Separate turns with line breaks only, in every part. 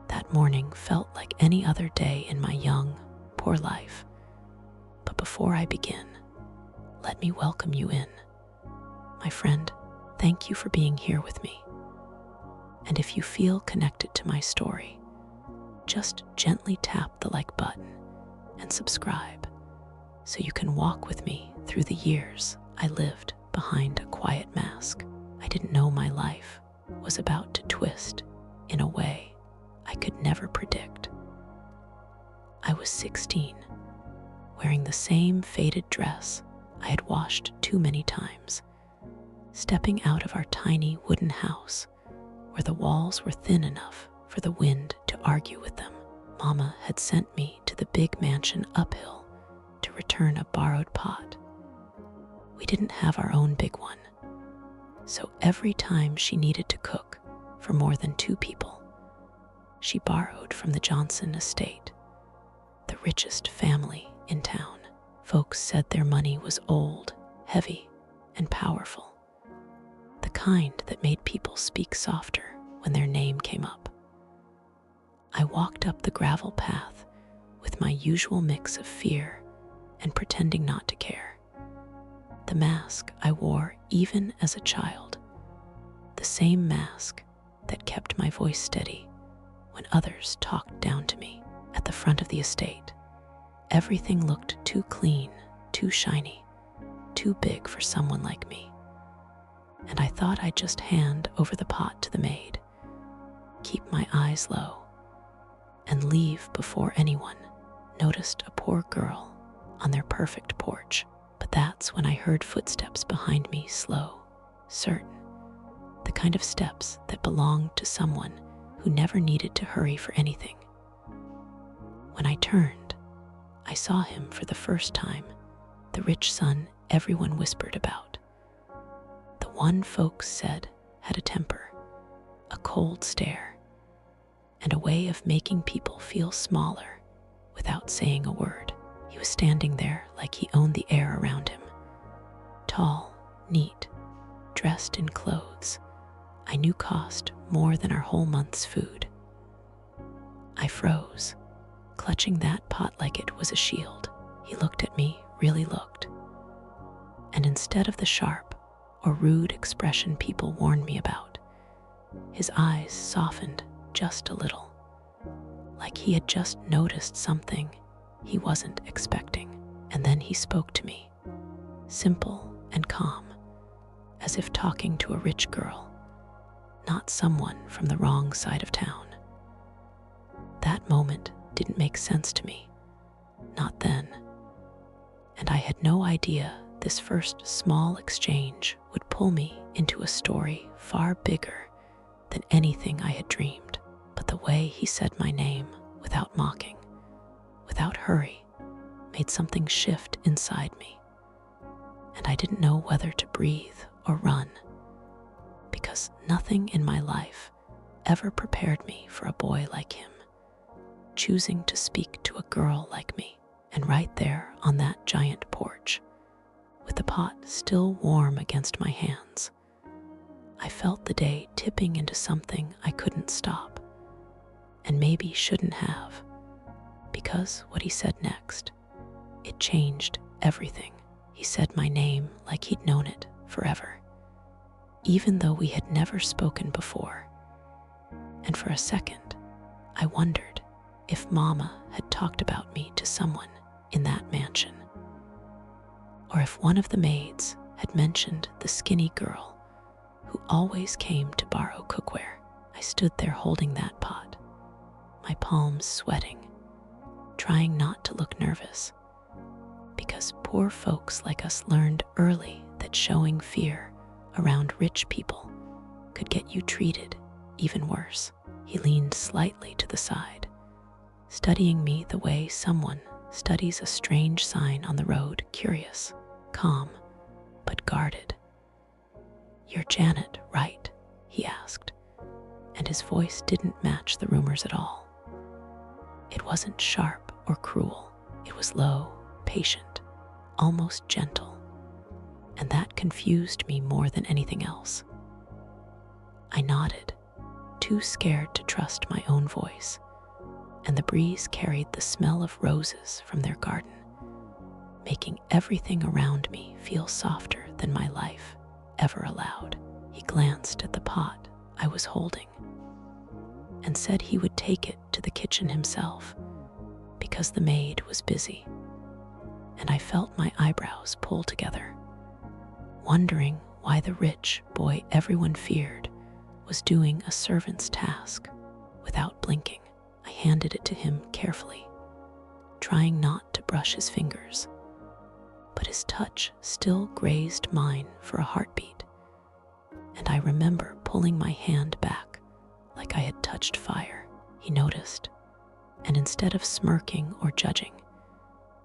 That morning felt like any other day in my young, poor life. But before I begin, let me welcome you in. My friend, thank you for being here with me. And if you feel connected to my story, just gently tap the like button and subscribe so you can walk with me through the years I lived behind a quiet mask. I didn't know my life was about to twist in a way I could never predict. I was 16, wearing the same faded dress I had washed too many times, stepping out of our tiny wooden house where the walls were thin enough for the wind to argue with them. Mama had sent me to the big mansion uphill to return a borrowed pot. We didn't have our own big one, so every time she needed to cook for more than 2 people, she borrowed from the Johnson estate, the richest family in town. Folks said their money was old, heavy, and powerful, the kind that made people speak softer when their name came up. I walked up the gravel path with my usual mix of fear and pretending not to care. The mask I wore even as a child, the same mask that kept my voice steady when others talked down to me. At the front of the estate, everything looked too clean, too shiny, too big for someone like me. And I thought I'd just hand over the pot to the maid, keep my eyes low, and leave before anyone noticed a poor girl on their perfect porch. But that's when I heard footsteps behind me, slow, certain, the kind of steps that belonged to someone who never needed to hurry for anything. When I turned, I saw him for the first time, the rich son everyone whispered about. The one folks said had a temper, a cold stare, and a way of making people feel smaller without saying a word. He was standing there like he owned the air around him. Tall, neat, dressed in clothes I knew cost more than our whole month's food. I froze, clutching that pot like it was a shield. He looked at me, really looked. And instead of the sharp or rude expression people warned me about, his eyes softened just a little, like he had just noticed something he wasn't expecting. And then he spoke to me, simple and calm, as if talking to a rich girl, not someone from the wrong side of town. That moment didn't make sense to me, not then, and I had no idea this first small exchange would pull me into a story far bigger than anything I had dreamed. But the way he said my name without mocking, without hurry, made something shift inside me, and I didn't know whether to breathe or run, because nothing in my life ever prepared me for a boy like him, choosing to speak to a girl like me. And right there on that giant porch, with the pot still warm against my hands, I felt the day tipping into something I couldn't stop, and maybe shouldn't have, because what he said next, it changed everything. He said my name like he'd known it forever, even though we had never spoken before. And for a second, I wondered if Mama had talked about me to someone in that mansion, or if one of the maids had mentioned the skinny girl who always came to borrow cookware. I stood there holding that pot, my palms sweating, trying not to look nervous, because poor folks like us learned early that showing fear around rich people could get you treated even worse. He leaned slightly to the side, studying me the way someone studies a strange sign on the road, curious, calm, but guarded. "You're Janet, right?" he asked, and his voice didn't match the rumors at all. It wasn't sharp or cruel. It was low, patient, almost gentle, and that confused me more than anything else. I nodded, too scared to trust my own voice, and the breeze carried the smell of roses from their garden, making everything around me feel softer than my life ever allowed. He glanced at the pot I was holding and said he would take it to the kitchen himself because the maid was busy, and I felt my eyebrows pull together, wondering why the rich boy everyone feared was doing a servant's task. Without blinking, I handed it to him carefully, trying not to brush his fingers, but his touch still grazed mine for a heartbeat, and I remember pulling my hand back like I had touched fire. He noticed, and instead of smirking or judging,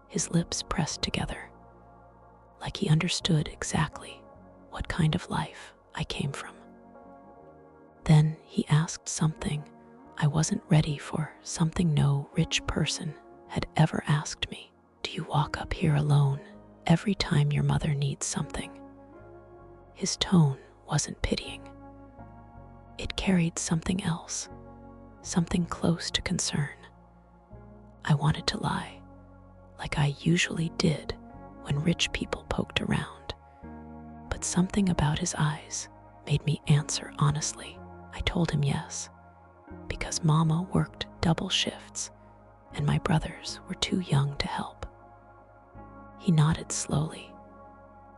his lips pressed together, like he understood exactly what kind of life I came from. Then he asked something I wasn't ready for, something no rich person had ever asked me. Do you walk up here alone every time your mother needs something? His tone wasn't pitying. It carried something else, something close to concern. I wanted to lie, like I usually did when rich people poked around, but something about his eyes made me answer honestly. I told him yes, because Mama worked double shifts and my brothers were too young to help. He nodded slowly,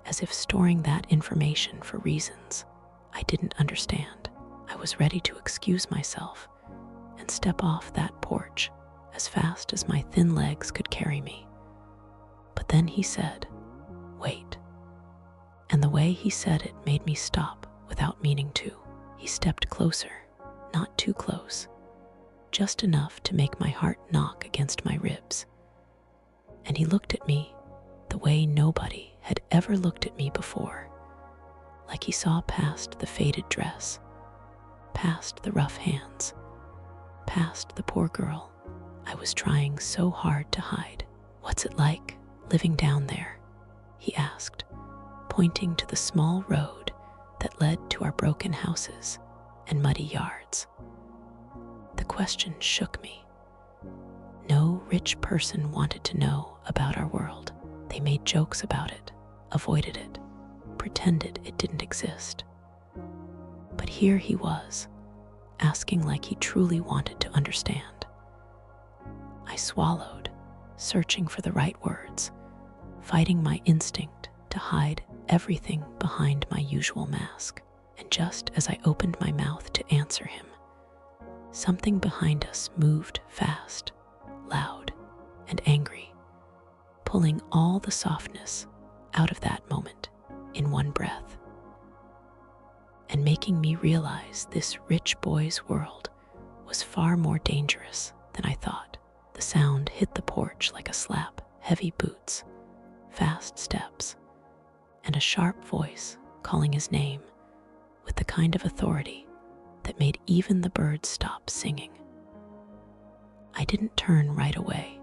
as if storing that information for reasons I didn't understand. I was ready to excuse myself and step off that porch as fast as my thin legs could carry me. But then he said, "Wait." And the way he said it made me stop without meaning to. He stepped closer, not too close, just enough to make my heart knock against my ribs. And he looked at me the way nobody had ever looked at me before, like he saw past the faded dress, past the rough hands, past the poor girl I was trying so hard to hide. "What's it like living down there?" he asked, pointing to the small road that led to our broken houses and muddy yards. The question shook me. No rich person wanted to know about our world. They made jokes about it, avoided it, pretended it didn't exist. But here he was, asking like he truly wanted to understand. I swallowed, searching for the right words, fighting my instinct to hide everything behind my usual mask. And just as I opened my mouth to answer him, something behind us moved fast, loud, and angry, pulling all the softness out of that moment in one breath, and making me realize this rich boy's world was far more dangerous than I thought. The sound hit the porch like a slap, heavy boots, fast steps, and a sharp voice calling his name with the kind of authority that made even the birds stop singing. I didn't turn right away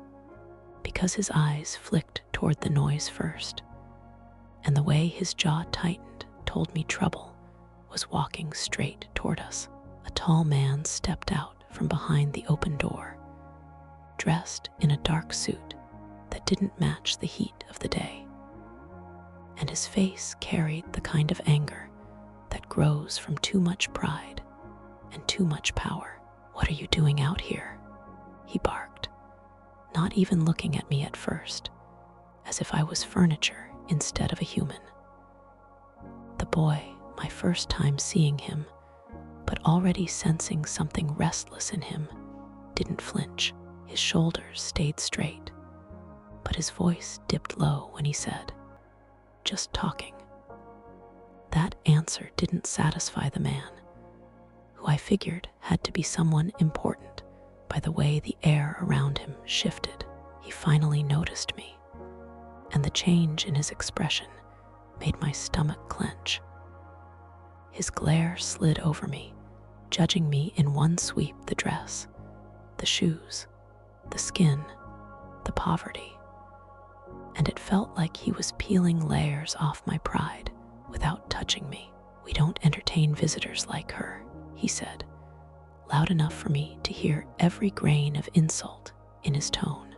because his eyes flicked toward the noise first, and the way his jaw tightened told me trouble was walking straight toward us. A tall man stepped out from behind the open door, dressed in a dark suit that didn't match the heat of the day, and his face carried the kind of anger that grows from too much pride and too much power. "What are you doing out here?" he barked, not even looking at me at first, as if I was furniture instead of a human. The boy, my first time seeing him, but already sensing something restless in him, didn't flinch. His shoulders stayed straight, but his voice dipped low when he said, "Just talking." That answer didn't satisfy the man, who I figured had to be someone important by the way the air around him shifted. He finally noticed me, and the change in his expression made my stomach clench. His glare slid over me, judging me in one sweep: the dress, the shoes, the skin, the poverty. And it felt like he was peeling layers off my pride without touching me. "We don't entertain visitors like her," he said, loud enough for me to hear every grain of insult in his tone.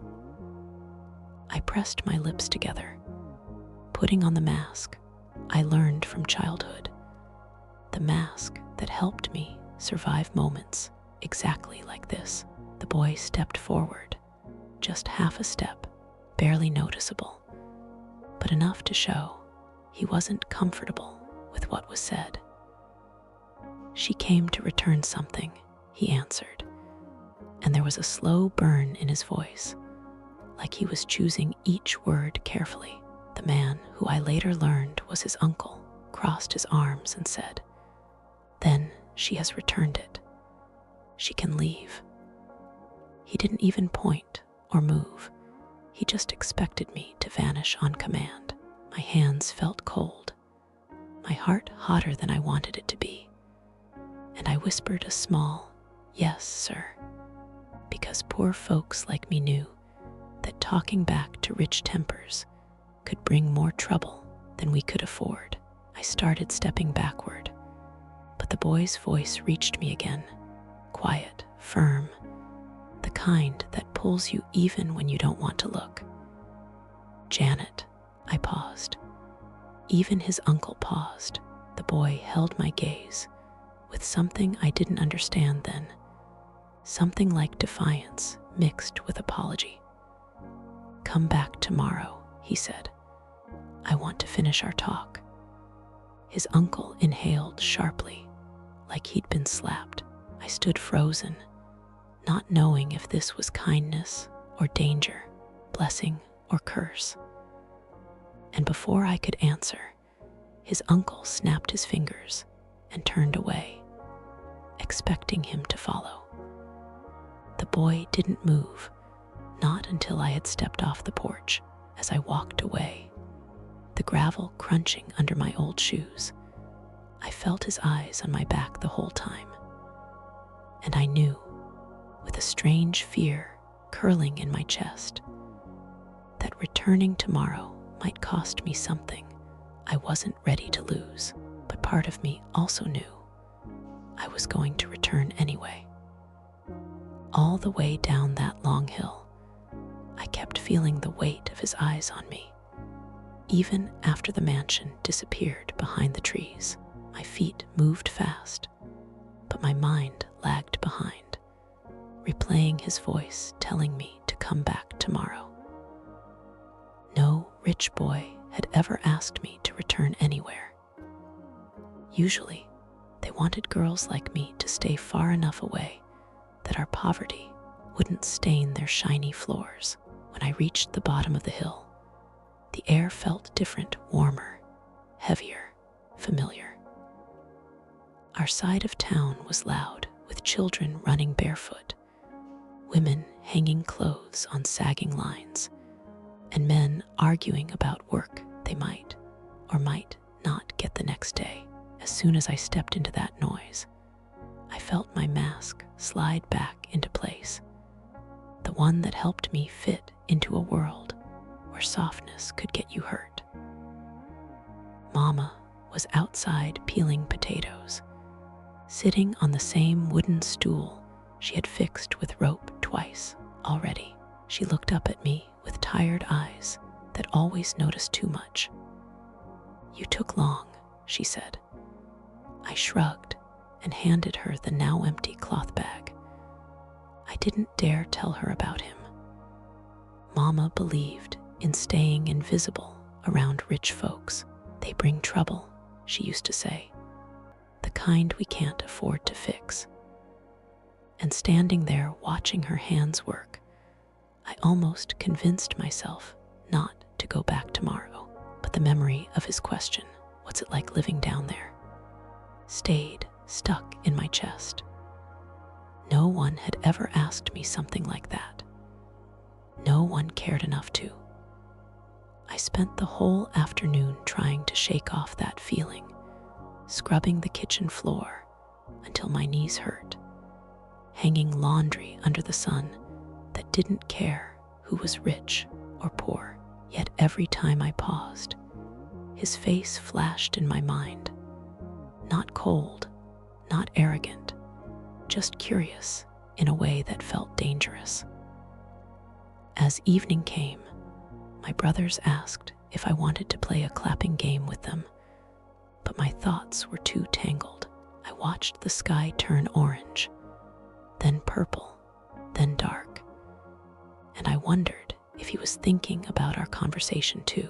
I pressed my lips together, putting on the mask I learned from childhood, the mask that helped me survive moments exactly like this. The boy stepped forward, just half a step, barely noticeable, but enough to show he wasn't comfortable with what was said. "She came to return something," he answered, and there was a slow burn in his voice, like he was choosing each word carefully. The man, who I later learned was his uncle, crossed his arms and said, "Then she has returned it. She can leave." He didn't even point or move. He just expected me to vanish on command. My hands felt cold, my heart hotter than I wanted it to be, and I whispered a small, "Yes, sir," because poor folks like me knew that talking back to rich tempers could bring more trouble than we could afford. I started stepping backward, but the boy's voice reached me again, quiet, firm, the kind that pulls you even when you don't want to look. "Janet," I paused. Even his uncle paused. The boy held my gaze with something I didn't understand then, something like defiance mixed with apology. "Come back tomorrow," he said. "I want to finish our talk." His uncle inhaled sharply, like he'd been slapped. I stood frozen, not knowing if this was kindness or danger, blessing or curse. And before I could answer, his uncle snapped his fingers and turned away, expecting him to follow. The boy didn't move, not until I had stepped off the porch. As I walked away, the gravel crunching under my old shoes, I felt his eyes on my back the whole time. And I knew, with a strange fear curling in my chest, that returning tomorrow might cost me something I wasn't ready to lose. But part of me also knew I was going to return anyway. All the way down that long hill, I kept feeling the weight of his eyes on me. Even after the mansion disappeared behind the trees, my feet moved fast, but my mind lagged behind, replaying his voice telling me to come back tomorrow. No rich boy had ever asked me to return anywhere. Usually, they wanted girls like me to stay far enough away that our poverty wouldn't stain their shiny floors. When I reached the bottom of the hill, the air felt different, warmer, heavier, familiar. Our side of town was loud, with children running barefoot, women hanging clothes on sagging lines, and men arguing about work they might or might not get the next day. As soon as I stepped into that noise, I felt my mask slide back into place, the one that helped me fit into a world where softness could get you hurt. Mama was outside peeling potatoes, sitting on the same wooden stool she had fixed with rope twice already. She looked up at me with tired eyes that always noticed too much. "You took long," she said. I shrugged and handed her the now empty cloth bag. I didn't dare tell her about him. Mama believed in staying invisible around rich folks. "They bring trouble," she used to say, "the kind we can't afford to fix." And standing there watching her hands work, I almost convinced myself not to go back tomorrow. But the memory of his question, "What's it like living down there?" stayed stuck in my chest. No one had ever asked me something like that. No one cared enough to. I spent the whole afternoon trying to shake off that feeling, scrubbing the kitchen floor, until my knees hurt, hanging laundry under the sun that didn't care who was rich or poor. Yet every time I paused, his face flashed in my mind. Not cold, not arrogant, just curious in a way that felt dangerous. As evening came, my brothers asked if I wanted to play a clapping game with them, but my thoughts were too tangled. I watched the sky turn orange, then purple, then dark, and I wondered if he was thinking about our conversation too,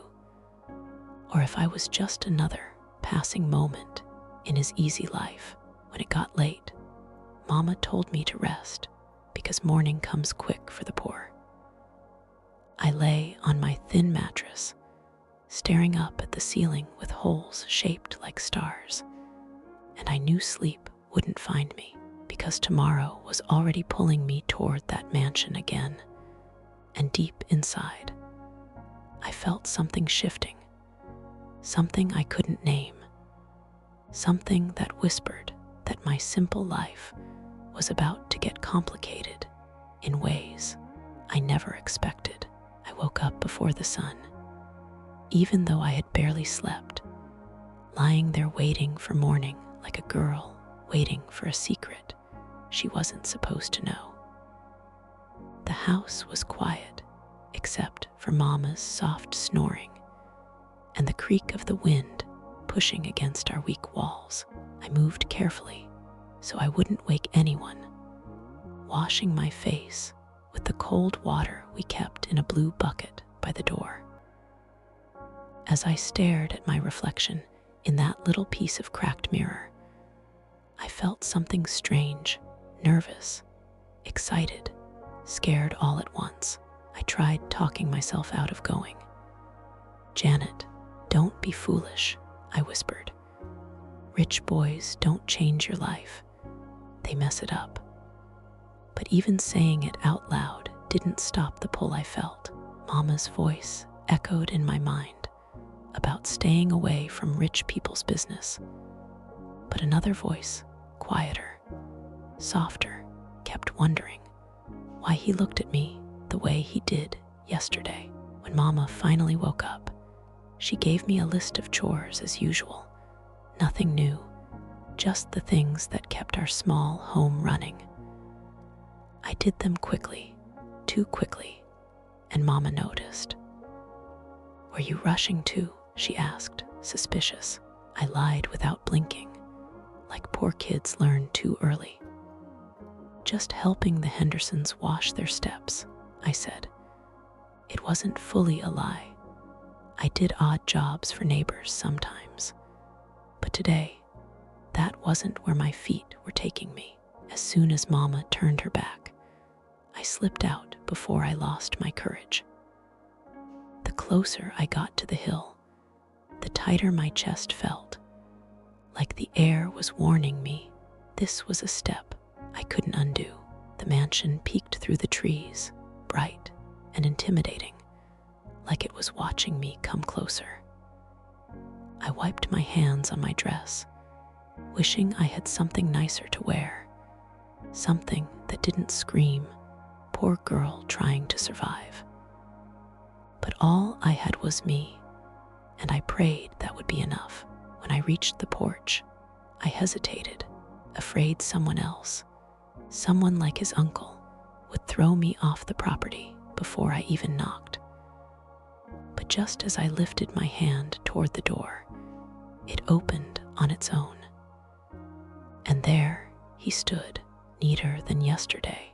or if I was just another passing moment in his easy life. When it got late, Mama told me to rest because morning comes quick for the poor. I lay on my thin mattress, staring up at the ceiling with holes shaped like stars, and I knew sleep wouldn't find me because tomorrow was already pulling me toward that mansion again. And deep inside, I felt something shifting, something I couldn't name, something that whispered that my simple life was about to get complicated in ways I never expected. I woke up before the sun, even though I had barely slept, lying there waiting for morning like a girl waiting for a secret she wasn't supposed to know. The house was quiet, except for Mama's soft snoring and the creak of the wind pushing against our weak walls. I moved carefully so I wouldn't wake anyone, washing my face with the cold water we kept in a blue bucket by the door. As I stared at my reflection in that little piece of cracked mirror, I felt something strange, nervous, excited, scared all at once. I tried talking myself out of going. "Janet, don't be foolish," I whispered. "Rich boys don't change your life. They mess it up." But even saying it out loud didn't stop the pull I felt. Mama's voice echoed in my mind about staying away from rich people's business. But another voice, quieter, softer, kept wondering why he looked at me the way he did yesterday. When Mama finally woke up, she gave me a list of chores as usual. Nothing new, just the things that kept our small home running. I did them quickly, too quickly, and Mama noticed. "Were you rushing too?" she asked, suspicious. I lied without blinking, like poor kids learn too early. "Just helping the Hendersons wash their steps," I said. It wasn't fully a lie. I did odd jobs for neighbors sometimes. But today, that wasn't where my feet were taking me. As soon as Mama turned her back, I slipped out before I lost my courage. The closer I got to the hill, the tighter my chest felt, like the air was warning me this was a step I couldn't undo. The mansion peeked through the trees, bright and intimidating, like it was watching me come closer. I wiped my hands on my dress, wishing I had something nicer to wear, something that didn't scream, "Poor girl trying to survive." But all I had was me, and I prayed that would be enough. When I reached the porch, I hesitated, afraid someone else, someone like his uncle, would throw me off the property before I even knocked. But just as I lifted my hand toward the door, it opened on its own. And there he stood, neater than yesterday,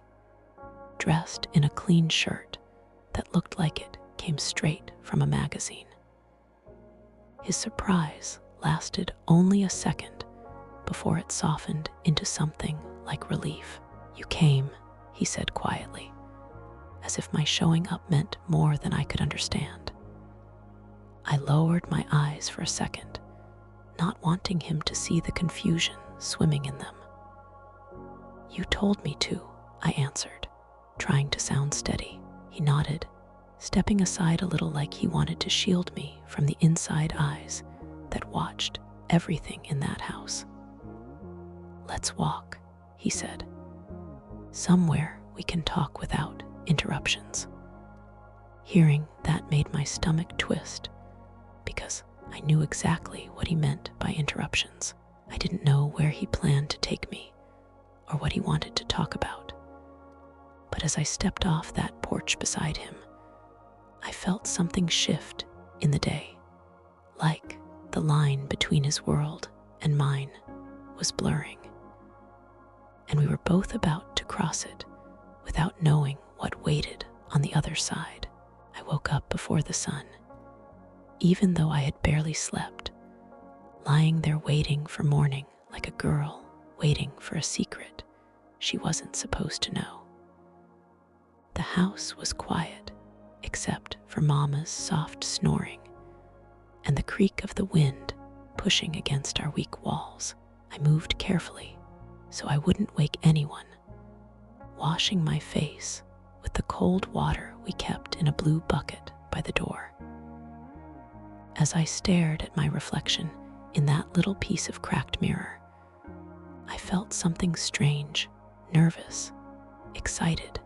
dressed in a clean shirt that looked like it came straight from a magazine. His surprise lasted only a second before it softened into something like relief. "You came," he said quietly, as if my showing up meant more than I could understand. I lowered my eyes for a second, not wanting him to see the confusion swimming in them. "You told me to," I answered, trying to sound steady. He nodded, stepping aside a little like he wanted to shield me from the inside eyes that watched everything in that house. "Let's walk," he said. "Somewhere we can talk without interruptions." Hearing that made my stomach twist because I knew exactly what he meant by interruptions. I didn't know where he planned to take me or what he wanted to talk about. But as I stepped off that porch beside him, I felt something shift in the day, like the line between his world and mine was blurring. And we were both about to cross it without knowing what waited on the other side. I woke up before the sun, even though I had barely slept, lying there waiting for morning like a girl waiting for a secret she wasn't supposed to know. The house was quiet, except for Mama's soft snoring and the creak of the wind pushing against our weak walls. I moved carefully so I wouldn't wake anyone, washing my face with the cold water we kept in a blue bucket by the door. As I stared at my reflection in that little piece of cracked mirror, I felt something strange, nervous, excited,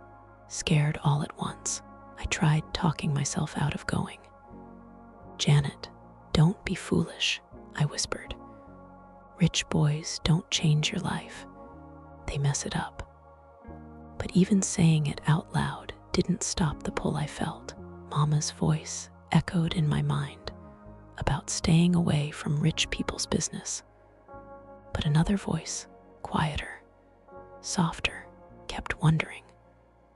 scared all at once. I tried talking myself out of going. "Janet, don't be foolish," I whispered. "Rich boys don't change your life. They mess it up." But even saying it out loud didn't stop the pull I felt. Mama's voice echoed in my mind about staying away from rich people's business. But another voice, quieter, softer, kept wondering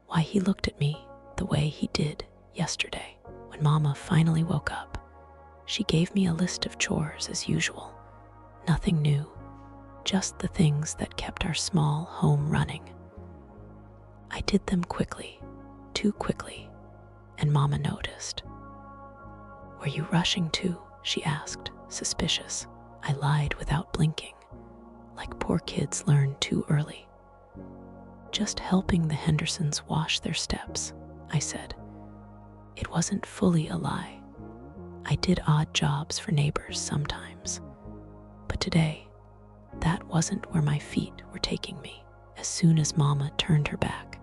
why he looked at me the way he did yesterday. When Mama finally woke up, she gave me a list of chores as usual. Nothing new, just the things that kept our small home running. I did them quickly, too quickly, and Mama noticed. "Were you rushing too?" she asked, suspicious. I lied without blinking, like poor kids learn too early. "Just helping the Hendersons wash their steps," I said. It wasn't fully a lie. I did odd jobs for neighbors sometimes. But today, that wasn't where my feet were taking me. As soon as Mama turned her back,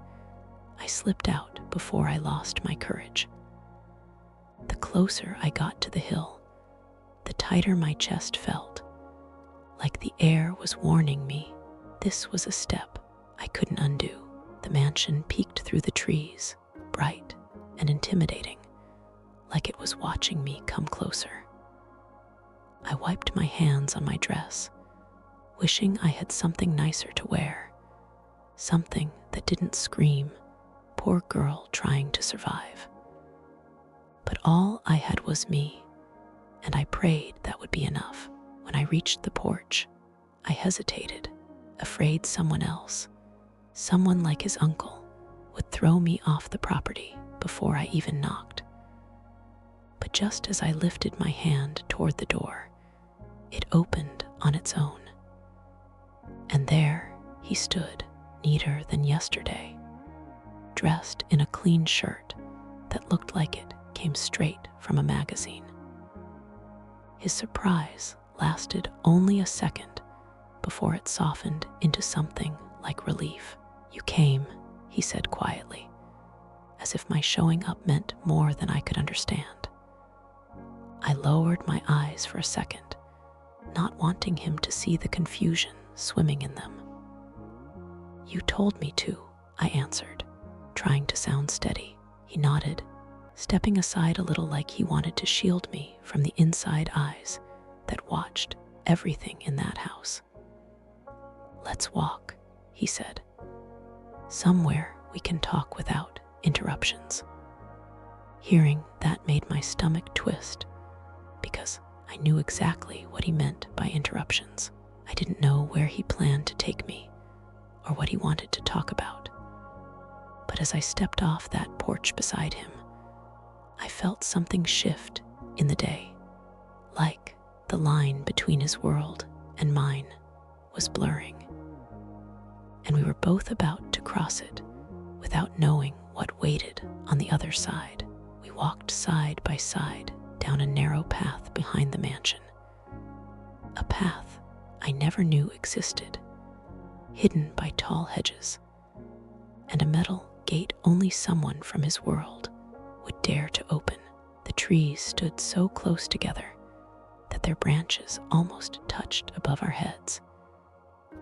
I slipped out before I lost my courage. The closer I got to the hill, the tighter my chest felt, like the air was warning me this was a step I couldn't undo. The mansion peeked through the trees, bright and intimidating, like it was watching me come closer. I wiped my hands on my dress, wishing I had something nicer to wear, something that didn't scream, "Poor girl trying to survive." But all I had was me, and I prayed that would be enough. When I reached the porch, I hesitated, afraid someone else, someone like his uncle, would throw me off the property before I even knocked. But just as I lifted my hand toward the door, it opened on its own. And there he stood, neater than yesterday, dressed in a clean shirt that looked like it came straight from a magazine. His surprise lasted only a second before it softened into something like relief. "You came," he said quietly, as if my showing up meant more than I could understand. I lowered my eyes for a second, not wanting him to see the confusion swimming in them. "You told me to," I answered, trying to sound steady. He nodded, stepping aside a little like he wanted to shield me from the inside eyes that watched everything in that house. "Let's walk," he said. "Somewhere we can talk without interruptions." Hearing that made my stomach twist because I knew exactly what he meant by interruptions. I didn't know where he planned to take me or what he wanted to talk about. But as I stepped off that porch beside him, I felt something shift in the day, like the line between his world and mine was blurring. And we were both about to cross it without knowing what waited on the other side. We walked side by side down a narrow path behind the mansion, a path I never knew existed hidden by tall hedges, and a metal gate only someone from his world would dare to open. The trees stood so close together that their branches almost touched above our heads,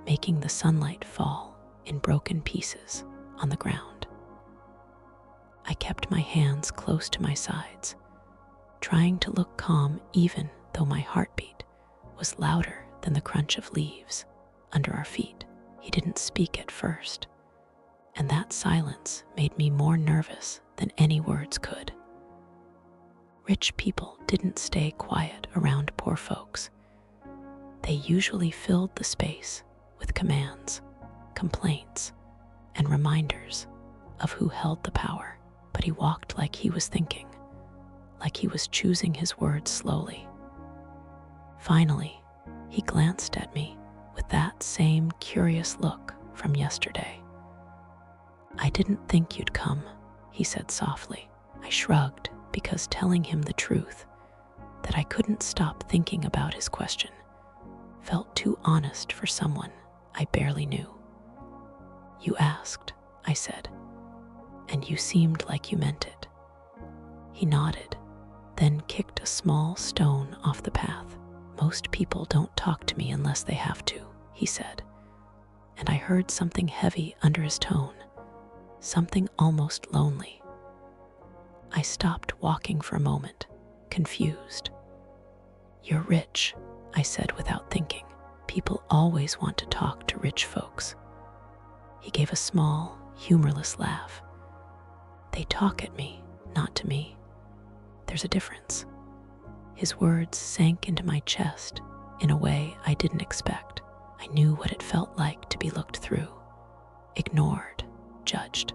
making the sunlight fall in broken pieces on the ground. I kept my hands close to my sides, trying to look calm even though my heartbeat was louder than the crunch of leaves under our feet. He didn't speak at first, and that silence made me more nervous than any words could. Rich people didn't stay quiet around poor folks. They usually filled the space with commands, complaints, and reminders of who held the power. But he walked like he was thinking, like he was choosing his words slowly. Finally, he glanced at me with that same curious look from yesterday. "I didn't think you'd come," he said softly. I shrugged, because telling him the truth, that I couldn't stop thinking about his question, felt too honest for someone I barely knew. "You asked," I said, "and you seemed like you meant it." He nodded, then kicked a small stone off the path. "Most people don't talk to me unless they have to," he said, and I heard something heavy under his tone, something almost lonely. I stopped walking for a moment, confused. "You're rich," I said without thinking. "People always want to talk to rich folks." He gave a small, humorless laugh. "They talk at me, not to me. There's a difference." His words sank into my chest in a way I didn't expect. I knew what it felt like to be looked through, ignored, judged.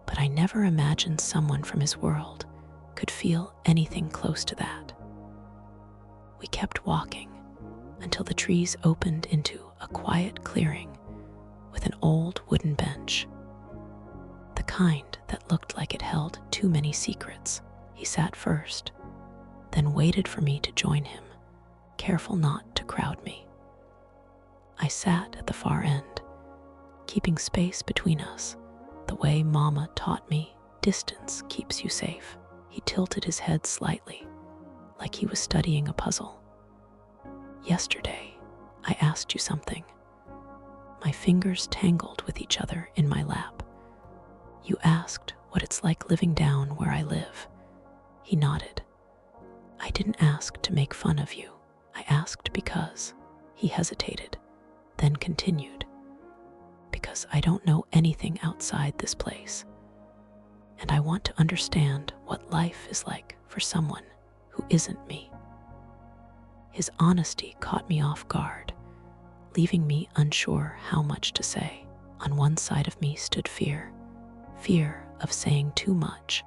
But I never imagined someone from his world could feel anything close to that. We kept walking until the trees opened into a quiet clearing with an old wooden bench, the kind that looked like it held too many secrets. He sat first, then waited for me to join him, careful not to crowd me. I sat at the far end, keeping space between us, the way Mama taught me distance keeps you safe. He tilted his head slightly, like he was studying a puzzle. "Yesterday, I asked you something." My fingers tangled with each other in my lap. "You asked what it's like living down where I live." He nodded. "I didn't ask to make fun of you. I asked because..." He hesitated, then continued, "because I don't know anything outside this place, and I want to understand what life is like for someone who isn't me." His honesty caught me off guard, leaving me unsure how much to say. On one side of me stood fear of saying too much,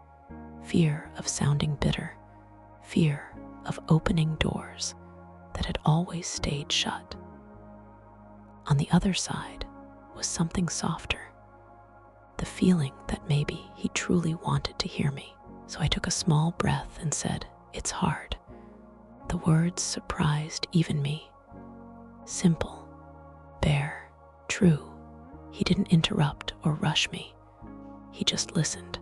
fear of sounding bitter, fear of opening doors that had always stayed shut. On the other side was something softer, the feeling that maybe he truly wanted to hear me. So I took a small breath and said, "It's hard." The words surprised even me. Simple, bare, true. He didn't interrupt or rush me. He just listened.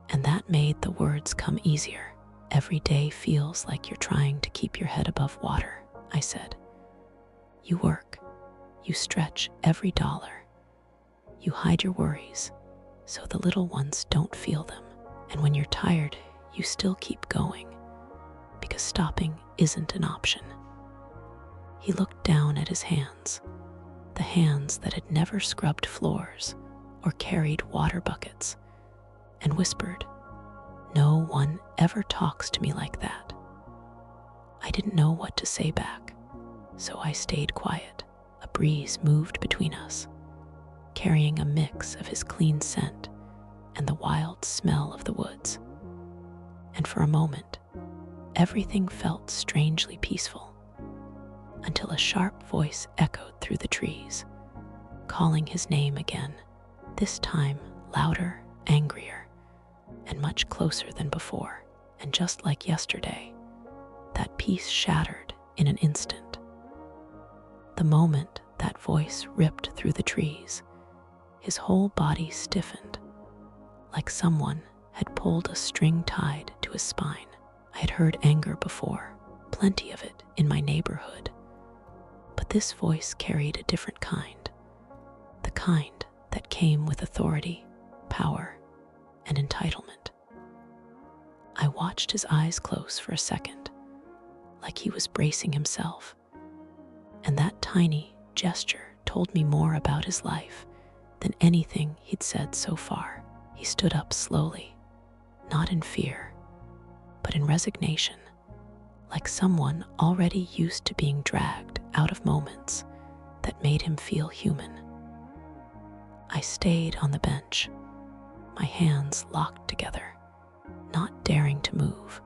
And that made the words come easier. "Every day feels like you're trying to keep your head above water," I said. "You work, you stretch every dollar, you hide your worries so the little ones don't feel them. And when you're tired, you still keep going, because stopping isn't an option." He looked down at his hands, the hands that had never scrubbed floors or carried water buckets, and whispered, "No one ever talks to me like that." I didn't know what to say back, so I stayed quiet. A breeze moved between us, carrying a mix of his clean scent and the wild smell of the woods. And for a moment, everything felt strangely peaceful, until a sharp voice echoed through the trees, calling his name again, this time louder, angrier, and much closer than before. And just like yesterday, that peace shattered in an instant. The moment That voice ripped through the trees. His whole body stiffened, like someone had pulled a string tied to his spine. I had heard anger before, plenty of it in my neighborhood. But this voice carried a different kind, the kind that came with authority, power, and entitlement. I watched his eyes close for a second, like he was bracing himself, and that tiny gesture told me more about his life than anything he'd said so far. He stood up slowly, not in fear, but in resignation, like someone already used to being dragged out of moments that made him feel human. I stayed on the bench, my hands locked together, not daring to move,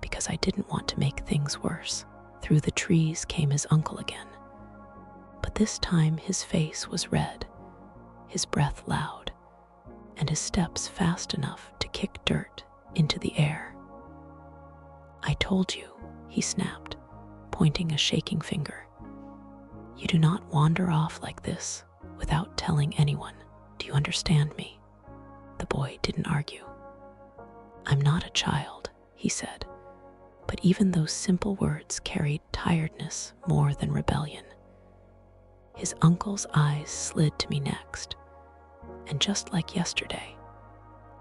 because I didn't want to make things worse. Through the trees came his uncle again, but this time his face was red, his breath loud, and his steps fast enough to kick dirt into the air. "I told you," he snapped, pointing a shaking finger. "You do not wander off like this without telling anyone. Do you understand me?" The boy didn't argue. "I'm not a child," he said, but even those simple words carried tiredness more than rebellion. His uncle's eyes slid to me next, and just like yesterday,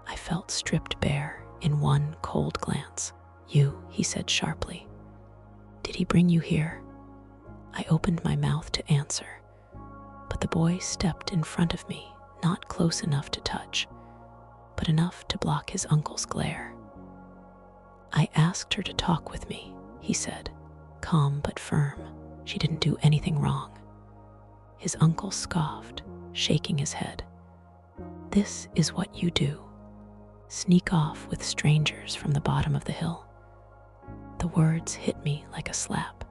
I felt stripped bare in one cold glance. "You," he said sharply. "Did he bring you here?" I opened my mouth to answer, but the boy stepped in front of me, not close enough to touch, but enough to block his uncle's glare. "I asked her to talk with me," he said, calm but firm. "She didn't do anything wrong." His uncle scoffed, shaking his head. "This is what you do. Sneak off with strangers from the bottom of the hill." The words hit me like a slap,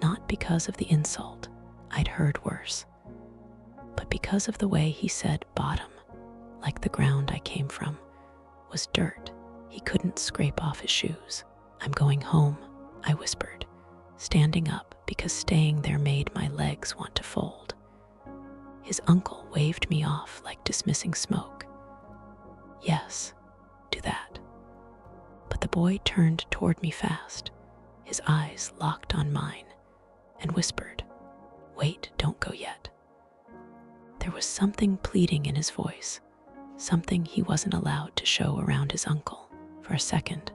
not because of the insult, I'd heard worse, but because of the way he said bottom, like the ground I came from was dirt he couldn't scrape off his shoes. "I'm going home," I whispered, standing up because staying there made my legs want to fold. His uncle waved me off like dismissing smoke. "Yes, do that." But the boy turned toward me fast, his eyes locked on mine, and whispered, "Wait, don't go yet." There was something pleading in his voice, something he wasn't allowed to show around his uncle. For a second,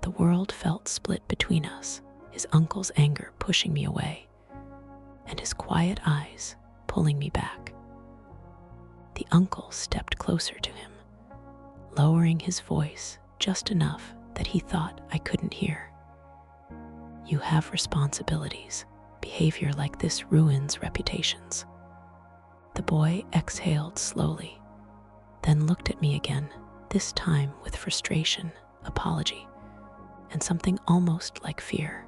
the world felt split between us, his uncle's anger pushing me away, and his quiet eyes pulling me back. The uncle stepped closer to him, lowering his voice just enough that he thought I couldn't hear. "You have responsibilities. Behavior like this ruins reputations." The boy exhaled slowly, then looked at me again, this time with frustration, apology, and something almost like fear.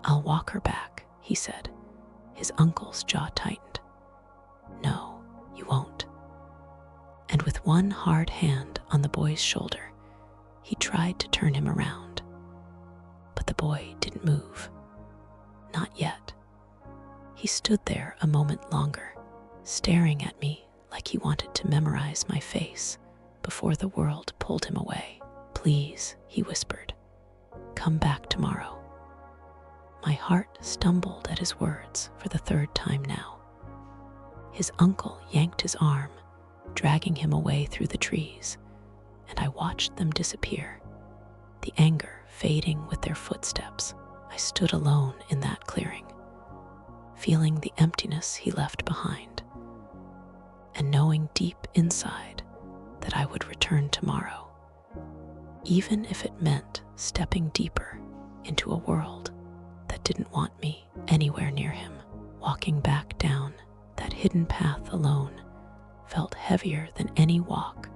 "I'll walk her back," he said. His uncle's jaw tightened. "No, you won't." And with one hard hand on the boy's shoulder, he tried to turn him around. But the boy didn't move. Not yet. He stood there a moment longer, staring at me like he wanted to memorize my face before the world pulled him away. "Please," he whispered, "come back tomorrow." My heart stumbled at his words for the third time now. His uncle yanked his arm, dragging him away through the trees, and I watched them disappear, the anger fading with their footsteps. I stood alone in that clearing, feeling the emptiness he left behind, and knowing deep inside that I would return tomorrow, even if it meant stepping deeper into a world that didn't want me anywhere near him. Walking back down that hidden path alone felt heavier than any walk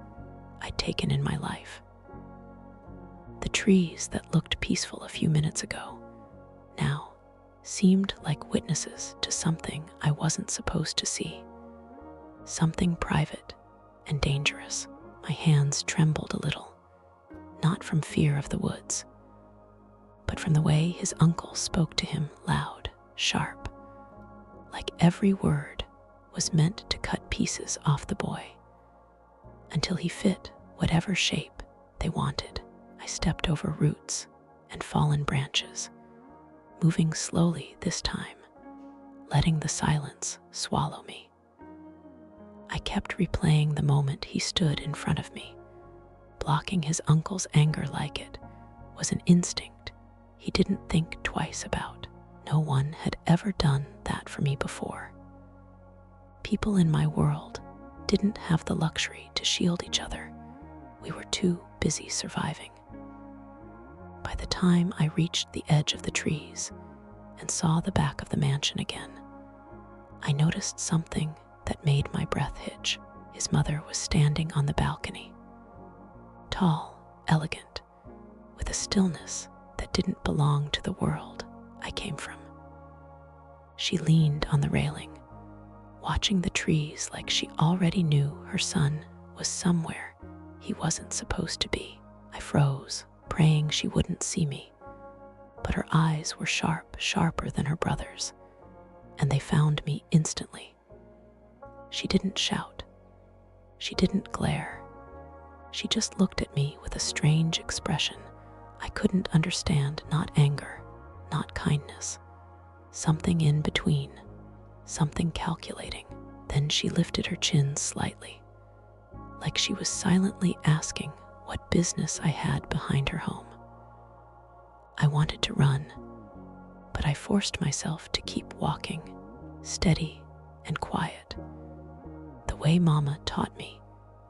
I'd taken in my life. The trees that looked peaceful a few minutes ago now seemed like witnesses to something I wasn't supposed to see, something private and dangerous. My hands trembled a little, not from fear of the woods, but from the way his uncle spoke to him, loud, sharp, like every word was meant to cut pieces off the boy. Until he fit whatever shape they wanted, I stepped over roots and fallen branches, moving slowly this time, letting the silence swallow me. I kept replaying the moment he stood in front of me. Blocking his uncle's anger like it was an instinct he didn't think twice about. No one had ever done that for me before. People in my world didn't have the luxury to shield each other. We were too busy surviving. By the time I reached the edge of the trees and saw the back of the mansion again, I noticed something that made my breath hitch. His mother was standing on the balcony, tall, elegant, with a stillness that didn't belong to the world I came from. She leaned on the railing, watching the trees like she already knew her son was somewhere he wasn't supposed to be. I froze, praying she wouldn't see me, but her eyes were sharp, sharper than her brother's, and they found me instantly. She didn't shout. She didn't glare. She just looked at me with a strange expression I couldn't understand, not anger, not kindness. Something in between, something calculating. Then she lifted her chin slightly, like she was silently asking what business I had behind her home. I wanted to run, but I forced myself to keep walking, steady and quiet, the way Mama taught me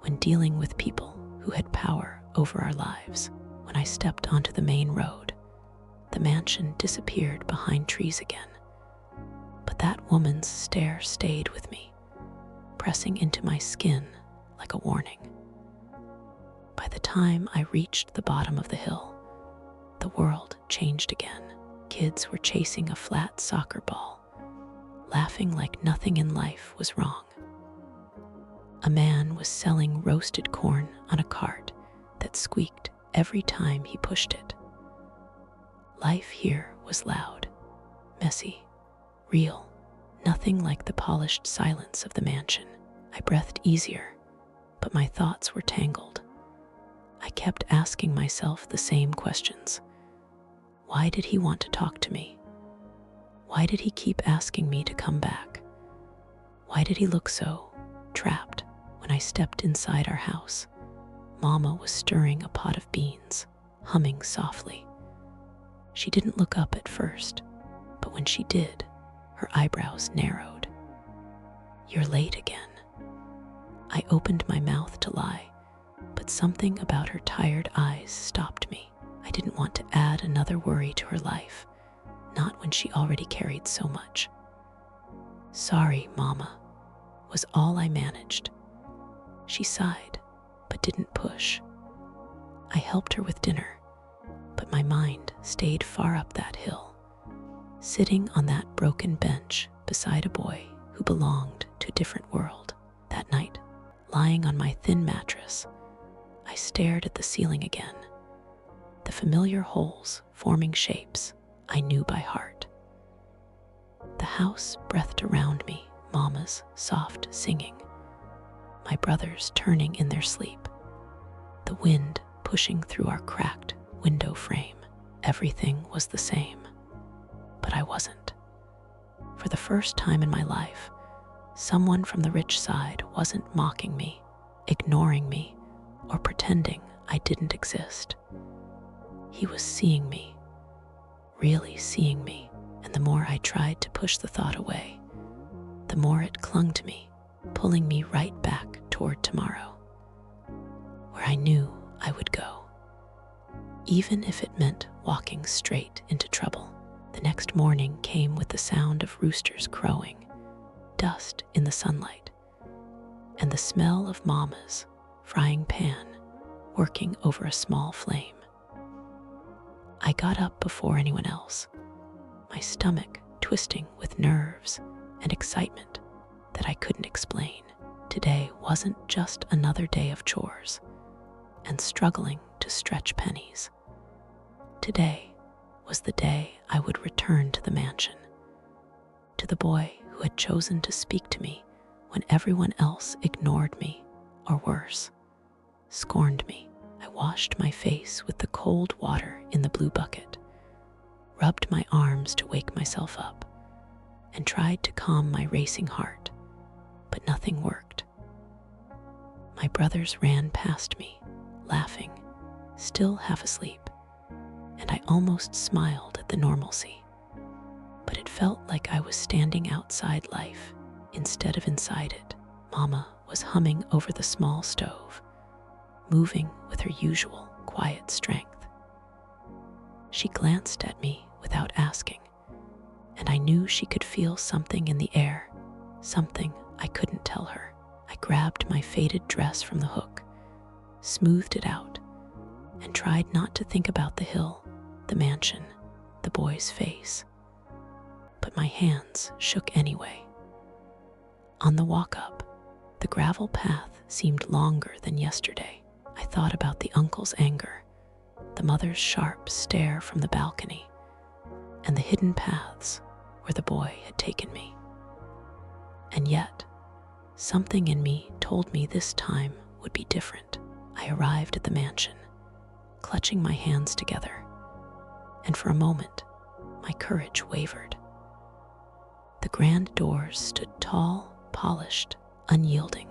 when dealing with people who had power over our lives. When I stepped onto the main road, the mansion disappeared behind trees again. But that woman's stare stayed with me, pressing into my skin like a warning. By the time I reached the bottom of the hill, the world changed again. Kids were chasing a flat soccer ball, laughing like nothing in life was wrong. A man was selling roasted corn on a cart that squeaked every time he pushed it. Life here was loud, messy, real, nothing like the polished silence of the mansion. I breathed easier, but my thoughts were tangled. I kept asking myself the same questions. Why did he want to talk to me? Why did he keep asking me to come back? Why did he look so trapped? When I stepped inside our house, Mama was stirring a pot of beans, humming softly. She didn't look up at first, but when she did, her eyebrows narrowed. "You're late again." I opened my mouth to lie, but something about her tired eyes stopped me. I didn't want to add another worry to her life, not when she already carried so much. "Sorry, Mama," was all I managed. She sighed, but didn't push. I helped her with dinner, but my mind stayed far up that hill, sitting on that broken bench beside a boy who belonged to a different world. That night, lying on my thin mattress, I stared at the ceiling again, the familiar holes forming shapes I knew by heart. The house breathed around me, Mama's soft singing, my brothers turning in their sleep, the wind pushing through our cracked window frame. Everything was the same, but I wasn't. For the first time in my life, someone from the rich side wasn't mocking me, ignoring me, or pretending I didn't exist. He was seeing me, really seeing me, and the more I tried to push the thought away, the more it clung to me, pulling me right back toward tomorrow, where I knew I would go, even if it meant walking straight into trouble. The next morning came with the sound of roosters crowing, dust in the sunlight, and the smell of Mama's frying pan working over a small flame. I got up before anyone else, my stomach twisting with nerves and excitement that I couldn't explain. Today wasn't just another day of chores and struggling to stretch pennies. Today was the day I would return to the mansion, to the boy who had chosen to speak to me when everyone else ignored me, or worse, scorned me. I washed my face with the cold water in the blue bucket, rubbed my arms to wake myself up, and tried to calm my racing heart, but nothing worked. My brothers ran past me, laughing, still half asleep, and I almost smiled at the normalcy. But it felt like I was standing outside life instead of inside it. Mama was humming over the small stove, moving with her usual quiet strength. She glanced at me without asking, and I knew she could feel something in the air, something I couldn't tell her. I grabbed my faded dress from the hook, smoothed it out, and tried not to think about the hill, the mansion, the boy's face. But my hands shook anyway. On the walk up, the gravel path seemed longer than yesterday. I thought about the uncle's anger, the mother's sharp stare from the balcony, and the hidden paths where the boy had taken me. And yet, something in me told me this time would be different. I arrived at the mansion, clutching my hands together, and for a moment, my courage wavered. The grand doors stood tall, polished, unyielding,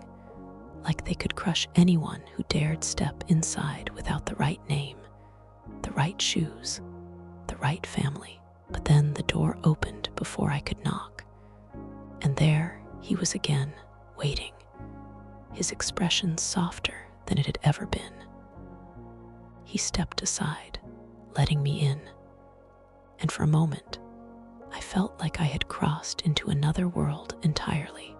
like they could crush anyone who dared step inside without the right name, the right shoes, the right family. But then the door opened before I could knock, and there he was again, waiting, his expression softer than it had ever been. He stepped aside, letting me in, and for a moment, I felt like I had crossed into another world entirely,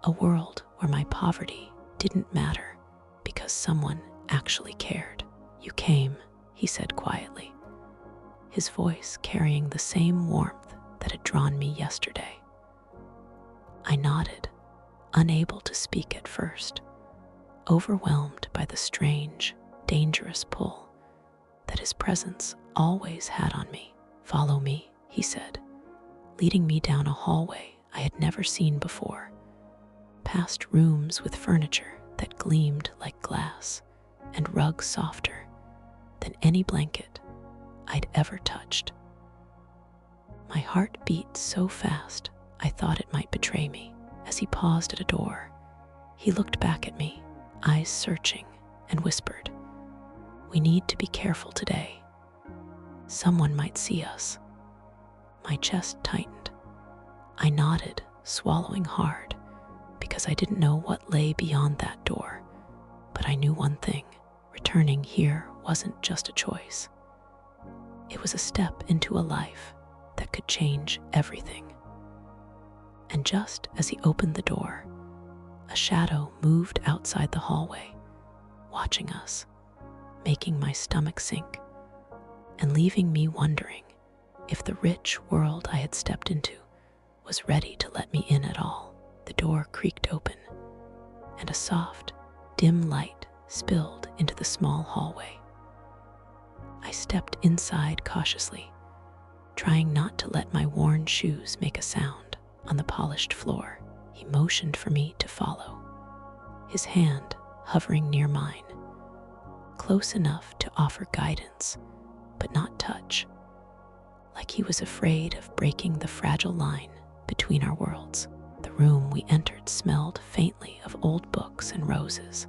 a world where my poverty didn't matter because someone actually cared. "You came," he said quietly, his voice carrying the same warmth that had drawn me yesterday. I nodded, unable to speak at first, overwhelmed by the strange, dangerous pull that his presence always had on me. "Follow me," he said, leading me down a hallway I had never seen before, past rooms with furniture that gleamed like glass and rugs softer than any blanket I'd ever touched. My heart beat so fast I thought it might betray me. As he paused at a door, he looked back at me, eyes searching, and whispered, "We need to be careful today. Someone might see us." My chest tightened. I nodded, swallowing hard, because I didn't know what lay beyond that door. But I knew one thing: returning here wasn't just a choice. It was a step into a life that could change everything. And just as he opened the door, a shadow moved outside the hallway, watching us, making my stomach sink, and leaving me wondering if the rich world I had stepped into was ready to let me in at all. The door creaked open, and a soft, dim light spilled into the small hallway. I stepped inside cautiously, trying not to let my worn shoes make a sound on the polished floor. He motioned for me to follow, his hand hovering near mine, close enough to offer guidance, but not touch, like he was afraid of breaking the fragile line between our worlds. The room we entered smelled faintly of old books and roses,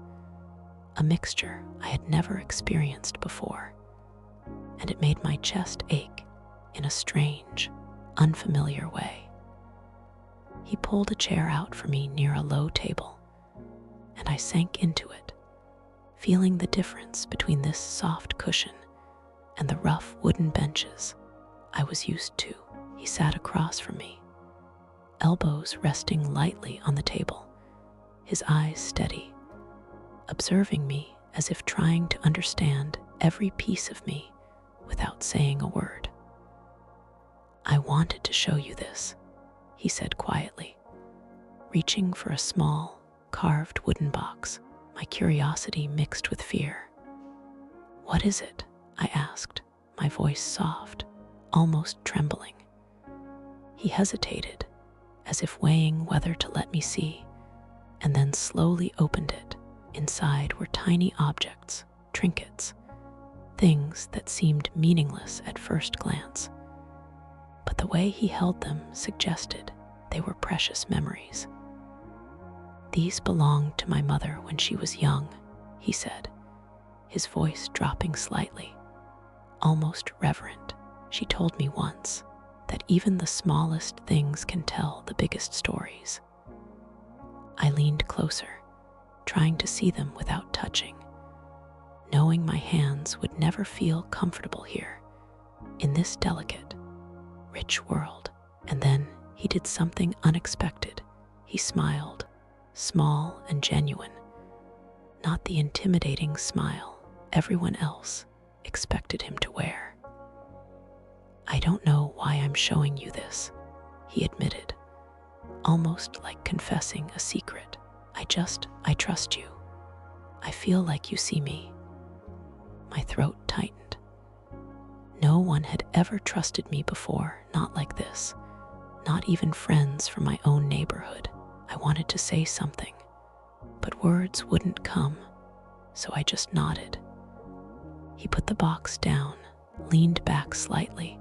a mixture I had never experienced before, and it made my chest ache in a strange, unfamiliar way. He pulled a chair out for me near a low table, and I sank into it, feeling the difference between this soft cushion and the rough wooden benches I was used to. He sat across from me, elbows resting lightly on the table, his eyes steady, observing me as if trying to understand every piece of me without saying a word. "I wanted to show you this," he said quietly, reaching for a small, carved wooden box, my curiosity mixed with fear. "What is it?" I asked, my voice soft, almost trembling. He hesitated, as if weighing whether to let me see, and then slowly opened it. Inside were tiny objects, trinkets, things that seemed meaningless at first glance. But the way he held them suggested they were precious memories. "These belonged to my mother when she was young," he said, his voice dropping slightly, almost reverent. "She told me once that even the smallest things can tell the biggest stories." I leaned closer, trying to see them without touching, knowing my hands would never feel comfortable here, in this delicate, rich world. And then he did something unexpected. He smiled, small and genuine, not the intimidating smile everyone else expected him to wear. "I don't know why I'm showing you this," he admitted, almost like confessing a secret. I trust you. I feel like you see me." My throat tightened. No one had ever trusted me before, not like this. Not even friends from my own neighborhood. I wanted to say something, but words wouldn't come, so I just nodded. He put the box down, leaned back slightly,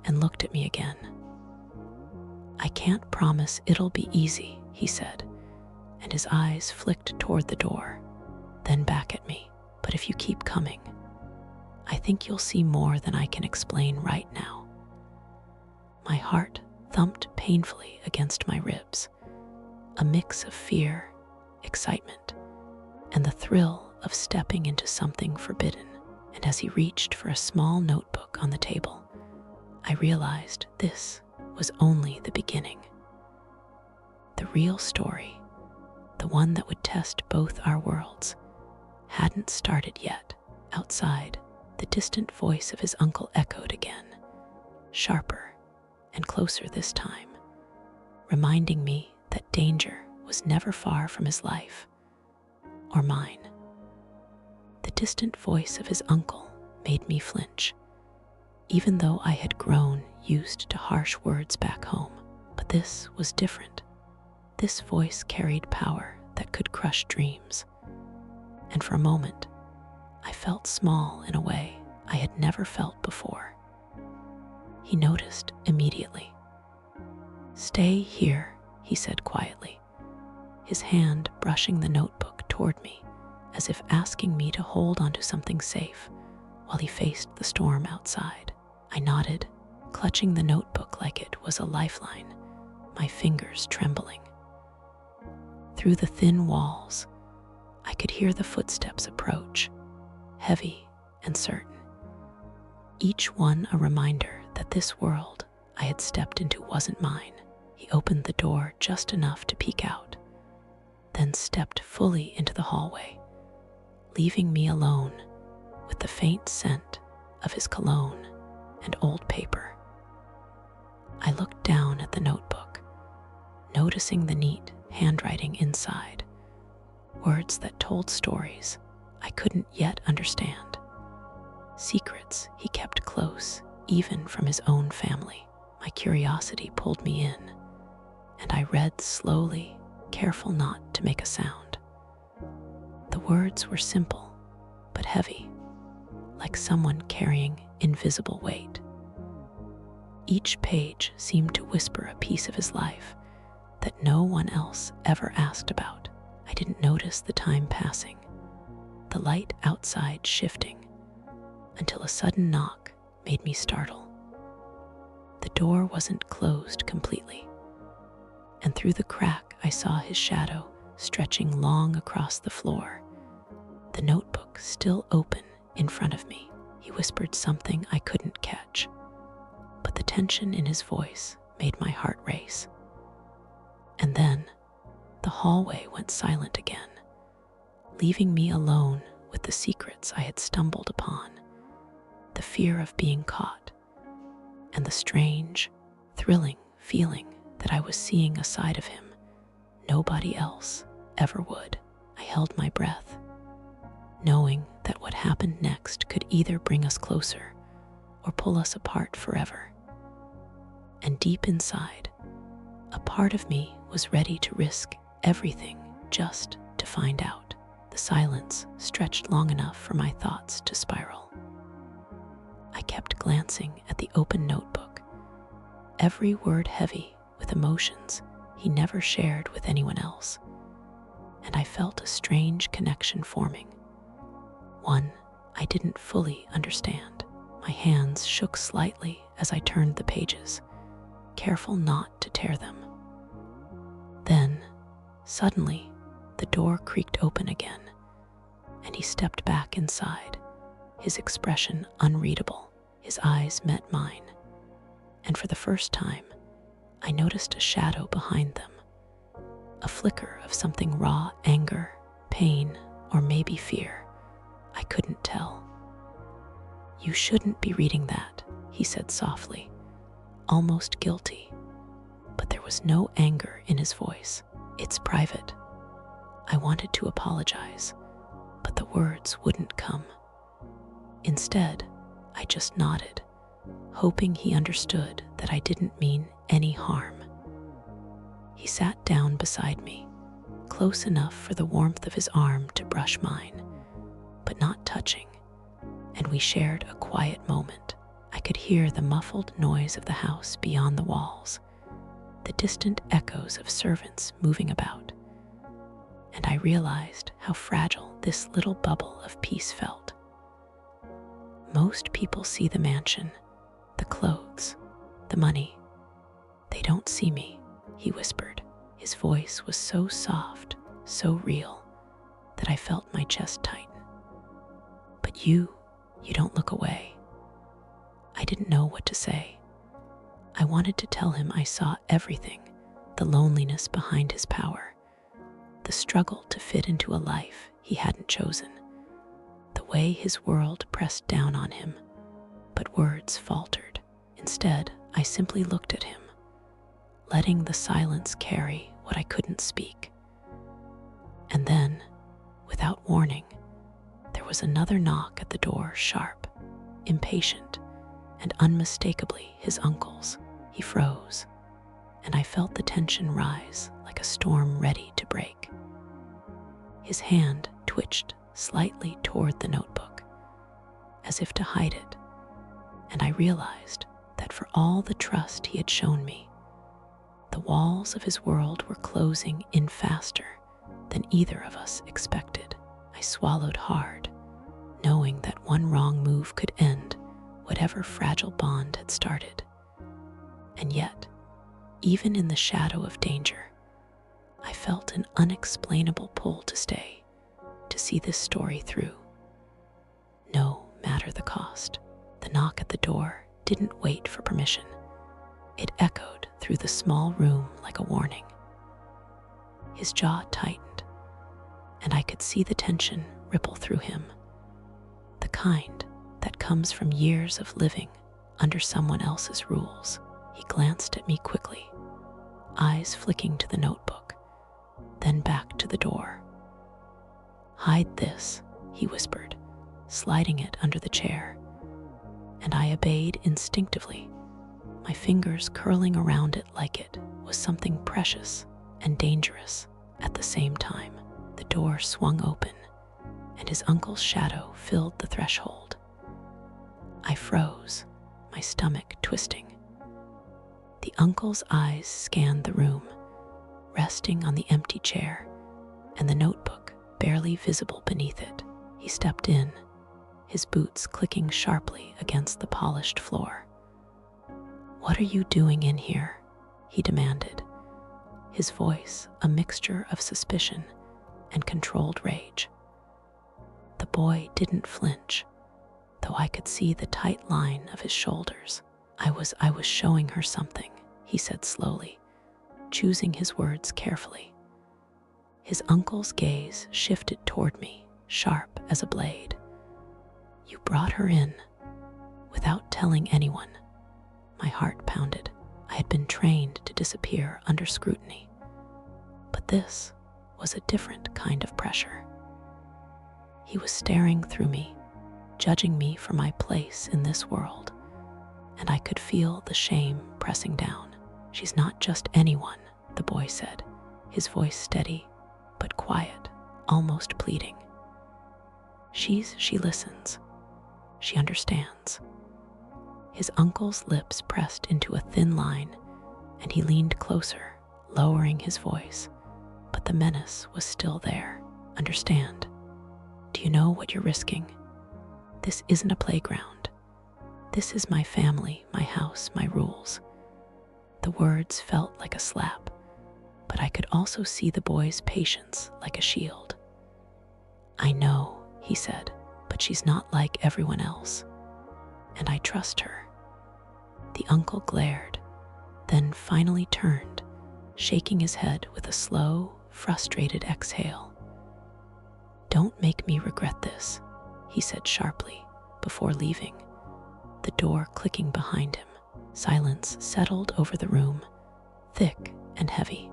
and looked at me again. "I can't promise it'll be easy," he said, and his eyes flicked toward the door, then back at me. "But if you keep coming, I think you'll see more than I can explain right now." My heart thumped painfully against my ribs, a mix of fear, excitement, and the thrill of stepping into something forbidden. And as he reached for a small notebook on the table, I realized this was only the beginning. The real story, the one that would test both our worlds, hadn't started yet. Outside, the distant voice of his uncle echoed again, sharper and closer this time, reminding me that danger was never far from his life or mine. The distant voice of his uncle made me flinch, even though I had grown used to harsh words back home. But this was different. This voice carried power that could crush dreams. And for a moment, I felt small in a way I had never felt before. He noticed immediately. "Stay here," he said quietly, his hand brushing the notebook toward me, as if asking me to hold onto something safe while he faced the storm outside. I nodded, clutching the notebook like it was a lifeline, my fingers trembling. Through the thin walls, I could hear the footsteps approach, heavy and certain, each one a reminder that this world I had stepped into wasn't mine. He opened the door just enough to peek out, then stepped fully into the hallway, leaving me alone with the faint scent of his cologne and old paper. I looked down at the notebook, noticing the neat handwriting inside, words that told stories I couldn't yet understand, secrets he kept close even from his own family. My curiosity pulled me in, and I read slowly, careful not to make a sound. The words were simple, but heavy, like someone carrying invisible weight. Each page seemed to whisper a piece of his life that no one else ever asked about. I didn't notice the time passing, the light outside shifting, until a sudden knock made me startle. The door wasn't closed completely, and through the crack I saw his shadow stretching long across the floor, the notebook still open in front of me. He whispered something I couldn't catch, but the tension in his voice made my heart race. And then the hallway went silent again, leaving me alone with the secrets I had stumbled upon, the fear of being caught, and the strange, thrilling feeling that I was seeing a side of him nobody else ever would. I held my breath, knowing that what happened next could either bring us closer or pull us apart forever. And deep inside, A part of me was ready to risk everything just to find out. The silence stretched long enough for my thoughts to spiral. I kept glancing at the open notebook, every word heavy with emotions he never shared with anyone else, and I felt a strange connection forming, one I didn't fully understand. My hands shook slightly as I turned the pages, careful not to tear them. Then, suddenly, the door creaked open again, and he stepped back inside, his expression unreadable. His eyes met mine, and for the first time, I noticed a shadow behind them, a flicker of something raw, anger, pain, or maybe fear. I couldn't tell. "You shouldn't be reading that," he said softly, almost guilty, but there was no anger in his voice. "It's private." I wanted to apologize, but the words wouldn't come. Instead, I just nodded, hoping he understood that I didn't mean any harm. He sat down beside me, close enough for the warmth of his arm to brush mine, but not touching, and we shared a quiet moment. I could hear the muffled noise of the house beyond the walls, the distant echoes of servants moving about, and I realized how fragile this little bubble of peace felt. "Most people see the mansion, the clothes, the money. They don't see me," he whispered. His voice was so soft, so real, that I felt my chest tighten. "But you don't look away." I didn't know what to say. I wanted to tell him I saw everything, the loneliness behind his power, the struggle to fit into a life he hadn't chosen, the way his world pressed down on him, but words faltered. Instead, I simply looked at him, letting the silence carry what I couldn't speak. And then, without warning, there was another knock at the door, sharp, impatient, and unmistakably his uncle's. He froze, and I felt the tension rise like a storm ready to break. His hand twitched slightly toward the notebook, as if to hide it, and I realized that for all the trust he had shown me, the walls of his world were closing in faster than either of us expected. I swallowed hard, knowing that one wrong move could end whatever fragile bond had started. And yet, even in the shadow of danger, I felt an unexplainable pull to stay, to see this story through, no matter the cost. The knock at the door didn't wait for permission. It echoed through the small room like a warning. His jaw tightened, and I could see the tension ripple through him, the kind that comes from years of living under someone else's rules. He glanced at me quickly, eyes flicking to the notebook, then back to the door. "Hide this," he whispered, sliding it under the chair, and I obeyed instinctively, my fingers curling around it like it was something precious and dangerous at the same time. The door swung open, and his uncle's shadow filled the threshold. I froze, my stomach twisting. The uncle's eyes scanned the room, resting on the empty chair and the notebook barely visible beneath it. He stepped in, his boots clicking sharply against the polished floor. "What are you doing in here?" he demanded, his voice a mixture of suspicion and controlled rage. The boy didn't flinch, though I could see the tight line of his shoulders. I was showing her something," he said slowly, choosing his words carefully. His uncle's gaze shifted toward me, sharp as a blade. "You brought her in without telling anyone." My heart pounded. I had been trained to disappear under scrutiny, but this was a different kind of pressure. He was staring through me, judging me for my place in this world, and I could feel the shame pressing down. She's not just anyone, the boy said, his voice steady but quiet, almost pleading. She listens. She understands. His uncle's lips pressed into a thin line, and he leaned closer, lowering his voice. But the menace was still there. Understand? Do you know what you're risking? This isn't a playground. This is my family, my house, my rules. The words felt like a slap, but I could also see the boy's patience like a shield. I know, he said, but she's not like everyone else, and I trust her. The uncle glared, then finally turned, shaking his head with a slow, frustrated exhale. Don't make me regret this, he said sharply before leaving, the door clicking behind him. Silence settled over the room, thick and heavy.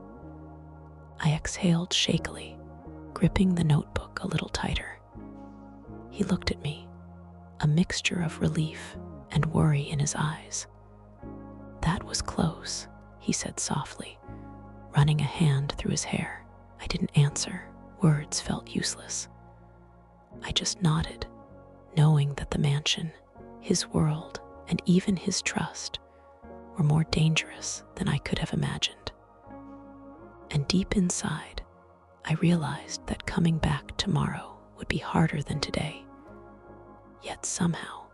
I exhaled shakily, gripping the notebook a little tighter. He looked at me, a mixture of relief and worry in his eyes. That was close, he said softly, running a hand through his hair. I didn't answer. Words felt useless. I just nodded, knowing that the mansion, his world, and even his trust were more dangerous than I could have imagined. And deep inside, I realized that coming back tomorrow would be harder than today. Yet somehow,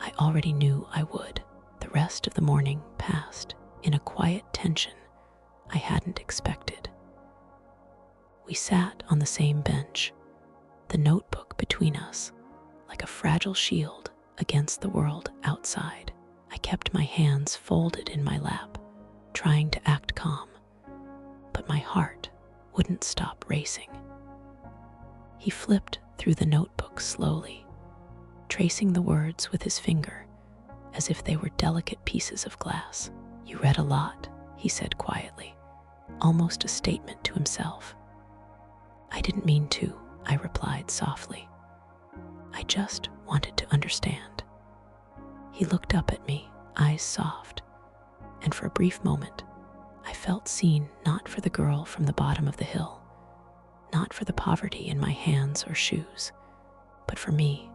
I already knew I would. The rest of the morning passed in a quiet tension I hadn't expected. We sat on the same bench, the notebook between us, like a fragile shield against the world outside. I kept my hands folded in my lap, trying to act calm, but my heart wouldn't stop racing. He flipped through the notebook slowly, tracing the words with his finger as if they were delicate pieces of glass. You read a lot, he said quietly, almost a statement to himself. I didn't mean to, I replied softly. I just wanted to understand. He looked up at me, eyes soft, and for a brief moment, I felt seen, not for the girl from the bottom of the hill, not for the poverty in my hands or shoes, but for me,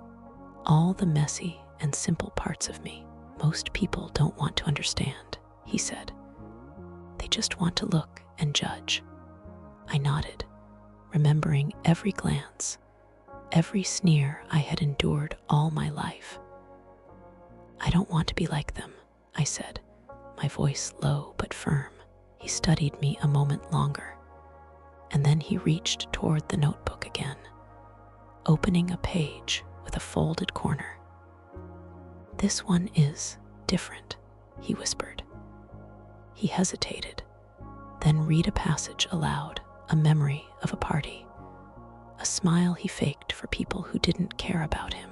all the messy and simple parts of me. Most people don't want to understand, he said. They just want to look and judge. I nodded, remembering every glance, every sneer I had endured all my life. I don't want to be like them, I said, my voice low but firm. He studied me a moment longer, and then he reached toward the notebook again, opening a page with a folded corner. This one is different, he whispered. He hesitated, then read a passage aloud, a memory of a party, a smile he faked for people who didn't care about him,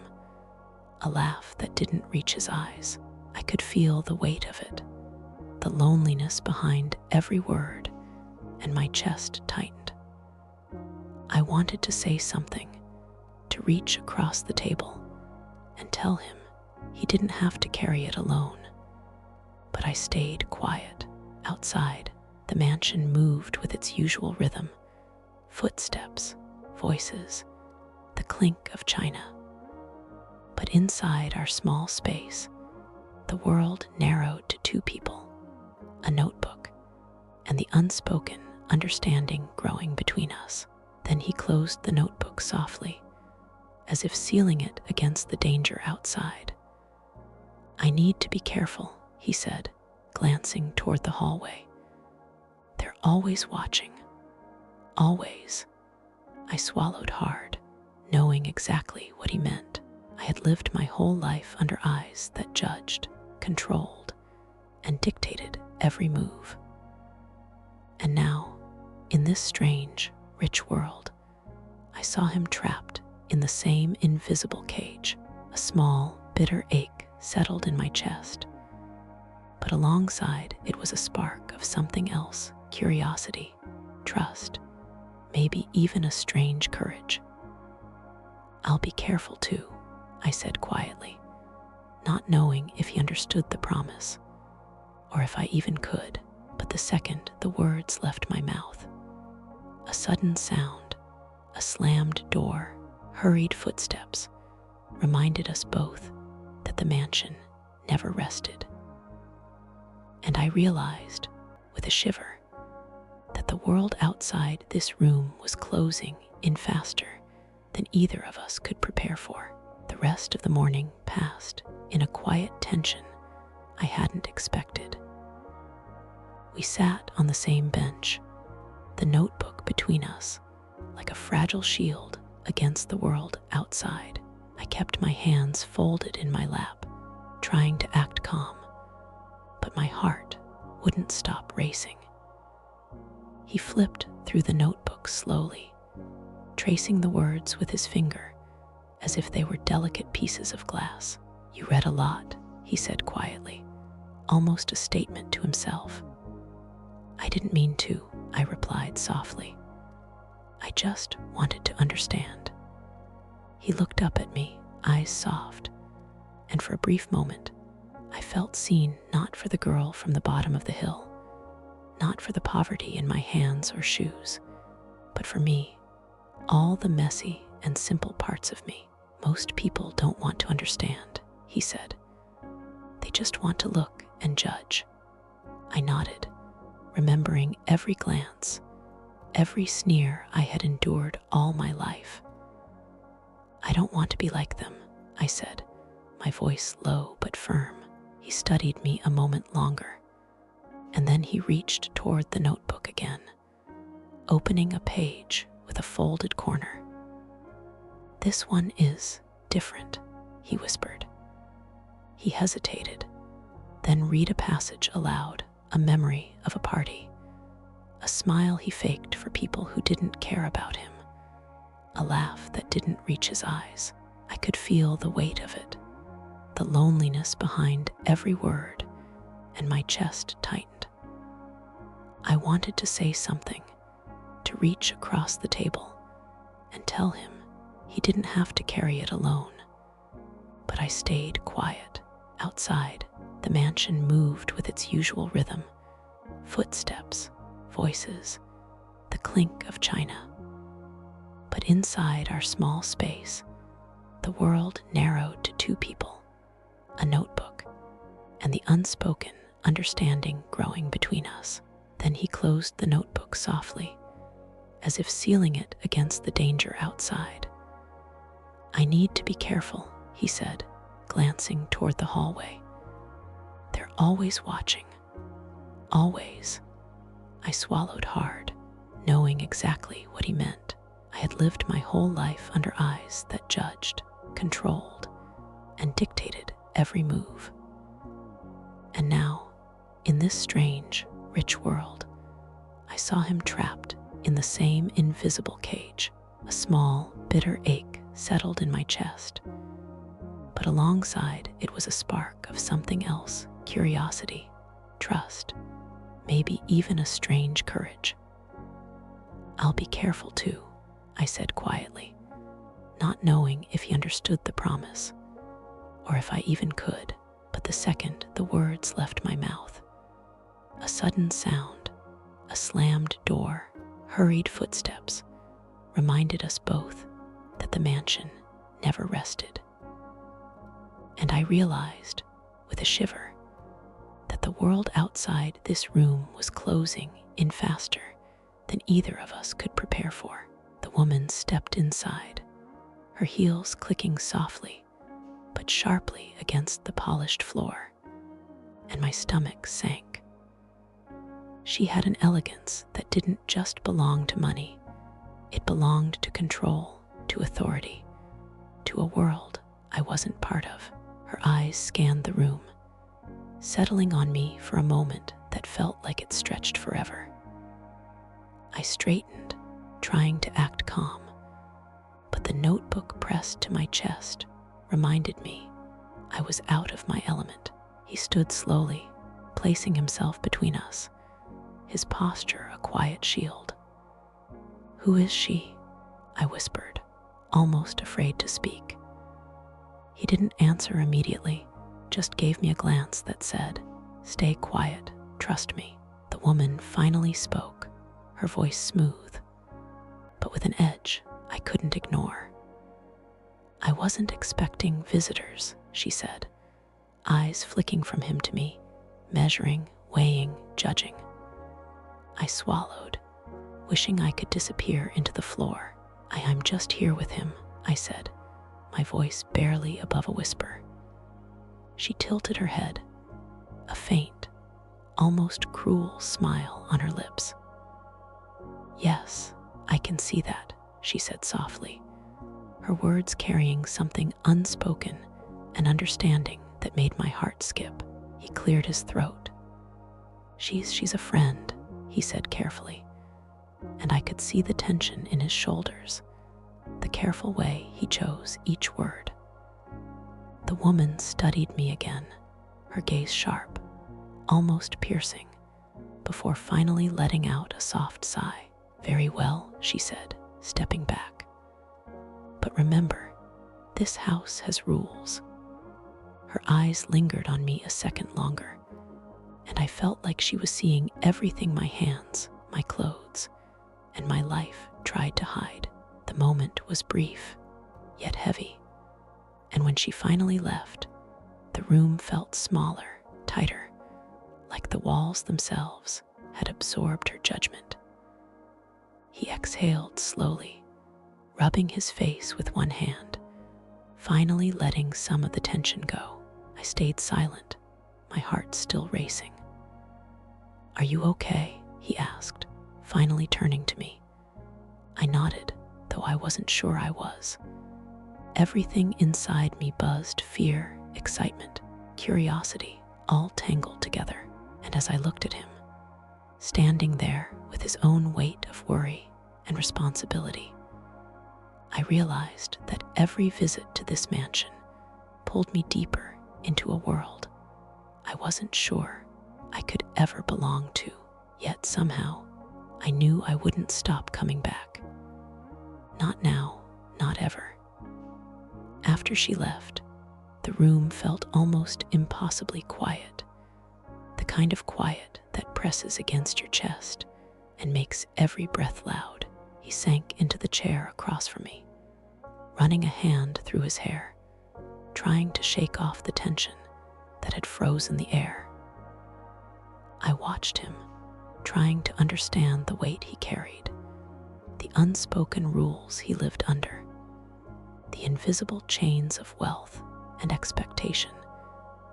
a laugh that didn't reach his eyes. I could feel the weight of it, the loneliness behind every word, and my chest tightened. I wanted to say something, to reach across the table and tell him he didn't have to carry it alone. But I stayed quiet. Outside, the mansion moved with its usual rhythm. Footsteps, voices, the clink of china. But inside our small space, the world narrowed to two people, a notebook, and the unspoken understanding growing between us. Then he closed the notebook softly, as if sealing it against the danger outside. I need to be careful, he said, glancing toward the hallway. They're always watching. Always. I swallowed hard, knowing exactly what he meant. I had lived my whole life under eyes that judged, controlled, and dictated every move. And now, in this strange, rich world, I saw him trapped in the same invisible cage. A small, bitter ache settled in my chest, but alongside it was a spark of something else: curiosity, trust, maybe even a strange courage. I'll be careful too, I said quietly, not knowing if he understood the promise, or if I even could. but the second the words left my mouth, a sudden sound, a slammed door, hurried footsteps, reminded us both that the mansion never rested. And I realized, with a shiver, that the world outside this room was closing in faster than either of us could prepare for. The rest of the morning passed in a quiet tension I hadn't expected. We sat on the same bench, the notebook between us, like a fragile shield against the world outside. I kept my hands folded in my lap, trying to act calm, but my heart wouldn't stop racing. He flipped through the notebook slowly, tracing the words with his finger as if they were delicate pieces of glass. "You read a lot," he said quietly, almost a statement to himself. "I didn't mean to," I replied softly. "I just wanted to understand." He looked up at me, eyes soft, and for a brief moment, I felt seen, not for the girl from the bottom of the hill, not for the poverty in my hands or shoes, but for me, all the messy and simple parts of me. "Most people don't want to understand," he said. "They just want to look and judge." I nodded, remembering every glance, every sneer I had endured all my life. "I don't want to be like them," I said, my voice low but firm. He studied me a moment longer, and then he reached toward the notebook again, opening a page with a folded corner. "This one is different," he whispered. He hesitated, then read a passage aloud, a memory of a party, a smile he faked for people who didn't care about him, a laugh that didn't reach his eyes. I could feel the weight of it, the loneliness behind every word, and my chest tightened. I wanted to say something, to reach across the table and tell him he didn't have to carry it alone. But I stayed quiet. Outside, the mansion moved with its usual rhythm, footsteps, voices, the clink of china. But inside our small space, the world narrowed to two people, a notebook, and the unspoken understanding growing between us. Then he closed the notebook softly, as if sealing it against the danger outside. "I need to be careful," he said, glancing toward the hallway. "They're always watching. Always." I swallowed hard, knowing exactly what he meant. I had lived my whole life under eyes that judged, controlled, and dictated every move. And now, in this strange, rich world, I saw him trapped in the same invisible cage. A small, bitter ache settled in my chest, but alongside it was a spark of something else: curiosity, trust, maybe even a strange courage. "I'll be careful too," I said quietly, not knowing if he understood the promise, or if I even could. But the second the words left my mouth, a sudden sound, a slammed door, hurried footsteps, reminded us both that the mansion never rested. And I realized, with a shiver, that the world outside this room was closing in faster than either of us could prepare for. The woman stepped inside, her heels clicking softly but sharply against the polished floor, and my stomach sank. She had an elegance that didn't just belong to money. It belonged to control, to authority, to a world I wasn't part of. Her eyes scanned the room, settling on me for a moment that felt like it stretched forever. I straightened, trying to act calm, but the notebook pressed to my chest reminded me I was out of my element. He stood slowly, placing himself between us, his posture a quiet shield. "Who is she?" I whispered, almost afraid to speak. He didn't answer immediately, just gave me a glance that said, "Stay quiet, trust me." The woman finally spoke, her voice smooth, but with an edge I couldn't ignore. "I wasn't expecting visitors," she said, eyes flicking from him to me, measuring, weighing, judging. I swallowed, wishing I could disappear into the floor. I'm just here with him," I said, my voice barely above a whisper. She tilted her head, a faint, almost cruel smile on her lips. "Yes, I can see that," she said softly, her words carrying something unspoken and understanding that made my heart skip. He cleared his throat. She's a friend," he said carefully, and I could see the tension in his shoulders, the careful way he chose each word. The woman studied me again, her gaze sharp, almost piercing, before finally letting out a soft sigh. "Very well," she said, stepping back. "But remember, this house has rules." Her eyes lingered on me a second longer, and I felt like she was seeing everything my hands, my clothes, and my life tried to hide. The moment was brief, yet heavy, and when she finally left, the room felt smaller, tighter, like the walls themselves had absorbed her judgment. He exhaled slowly, rubbing his face with one hand, finally letting some of the tension go. I stayed silent, my heart still racing. "Are you okay?" he asked, finally turning to me. I nodded, though I wasn't sure I was. Everything inside me buzzed, fear, excitement, curiosity, all tangled together. And as I looked at him, standing there with his own weight of worry and responsibility, I realized that every visit to this mansion pulled me deeper into a world I wasn't sure I could ever belong to, yet somehow I knew I wouldn't stop coming back. Not now, not ever. After she left, the room felt almost impossibly quiet, the kind of quiet that presses against your chest and makes every breath loud. He sank into the chair across from me, running a hand through his hair, trying to shake off the tension that had frozen the air. I watched him, trying to understand the weight he carried, the unspoken rules he lived under, the invisible chains of wealth and expectation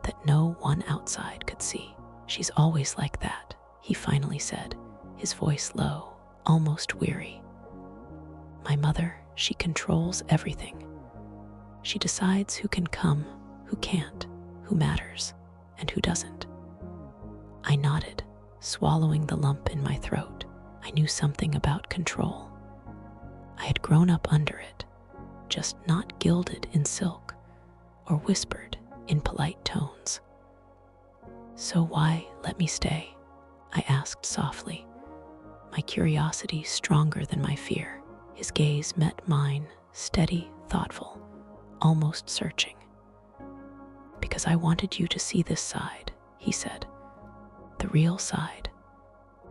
that no one outside could see. "She's always like that," he finally said, his voice low, almost weary. "My mother, she controls everything. She decides who can come, who can't, who matters, and who doesn't." I nodded, swallowing the lump in my throat. I knew something about control. I had grown up under it, just not gilded in silk or whispered in polite tones. "So why let me stay?" I asked softly, my curiosity stronger than my fear. His gaze met mine, steady, thoughtful, almost searching. "Because I wanted you to see this side," he said. "The real side.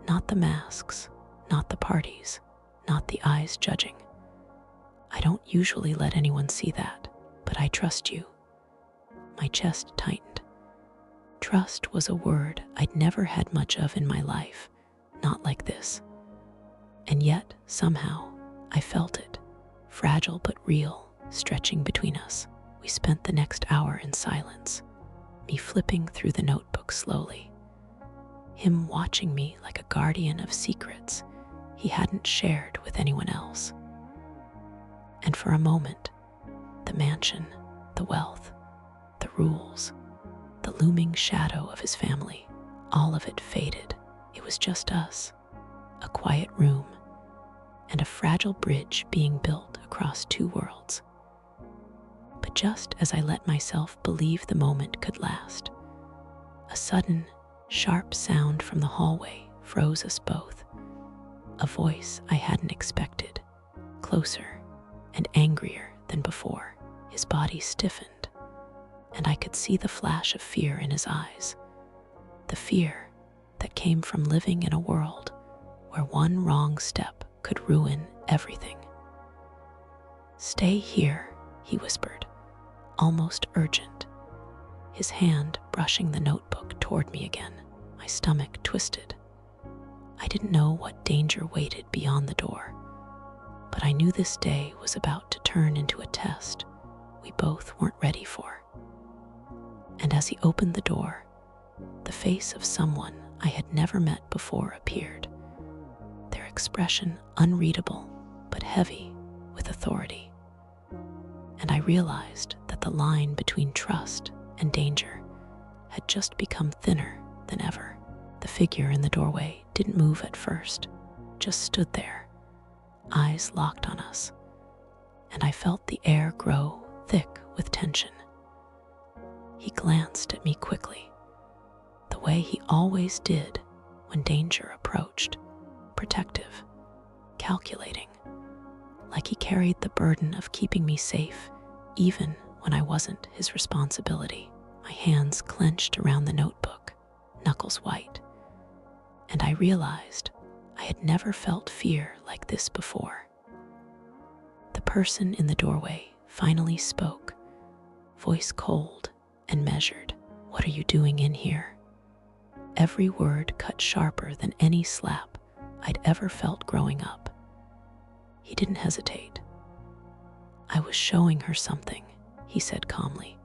Not the masks, not the parties, not the eyes judging. I don't usually let anyone see that, but I trust you." My chest tightened. Trust was a word I'd never had much of in my life, not like this. And yet, somehow, I felt it, fragile but real, stretching between us. We spent the next hour in silence, me flipping through the notebook slowly, him watching me like a guardian of secrets he hadn't shared with anyone else. And for a moment, the mansion, the wealth, the rules, the looming shadow of his family, all of it faded. It was just us, a quiet room, and a fragile bridge being built across two worlds. But just as I let myself believe the moment could last, a sudden, sharp sound from the hallway froze us both. A voice I hadn't expected, closer and angrier than before. His body stiffened, and I could see the flash of fear in his eyes. The fear that came from living in a world where one wrong step could ruin everything. "Stay here," he whispered, almost urgent, his hand brushing the notebook toward me again. My stomach twisted. I didn't know what danger waited beyond the door, but I knew this day was about to turn into a test we both weren't ready for. And as he opened the door, the face of someone I had never met before appeared, their expression unreadable but heavy with authority. And I realized that the line between trust and danger had just become thinner than ever. The figure in the doorway didn't move at first, just stood there, eyes locked on us, and I felt the air grow thick with tension. He glanced at me quickly, the way he always did when danger approached, protective, calculating, like he carried the burden of keeping me safe even when I wasn't his responsibility. My hands clenched around the notebook, knuckles white, and I realized I had never felt fear like this before. The person in the doorway finally spoke, voice cold and measured. "What are you doing in here?" Every word cut sharper than any slap I'd ever felt growing up. He didn't hesitate. "I was showing her something," he said calmly,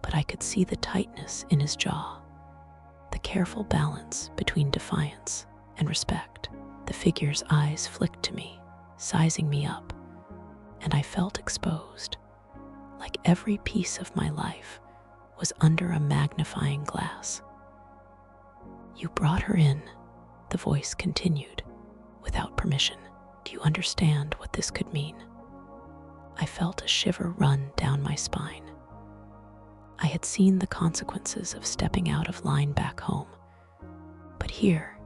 but I could see the tightness in his jaw, the careful balance between defiance and respect. The figure's eyes flicked to me, sizing me up, and I felt exposed, like every piece of my life was under a magnifying glass. "You brought her in," the voice continued, without permission. "Do you understand what this could mean?" I felt a shiver run down my spine. I had seen the consequences of stepping out of line back home, but here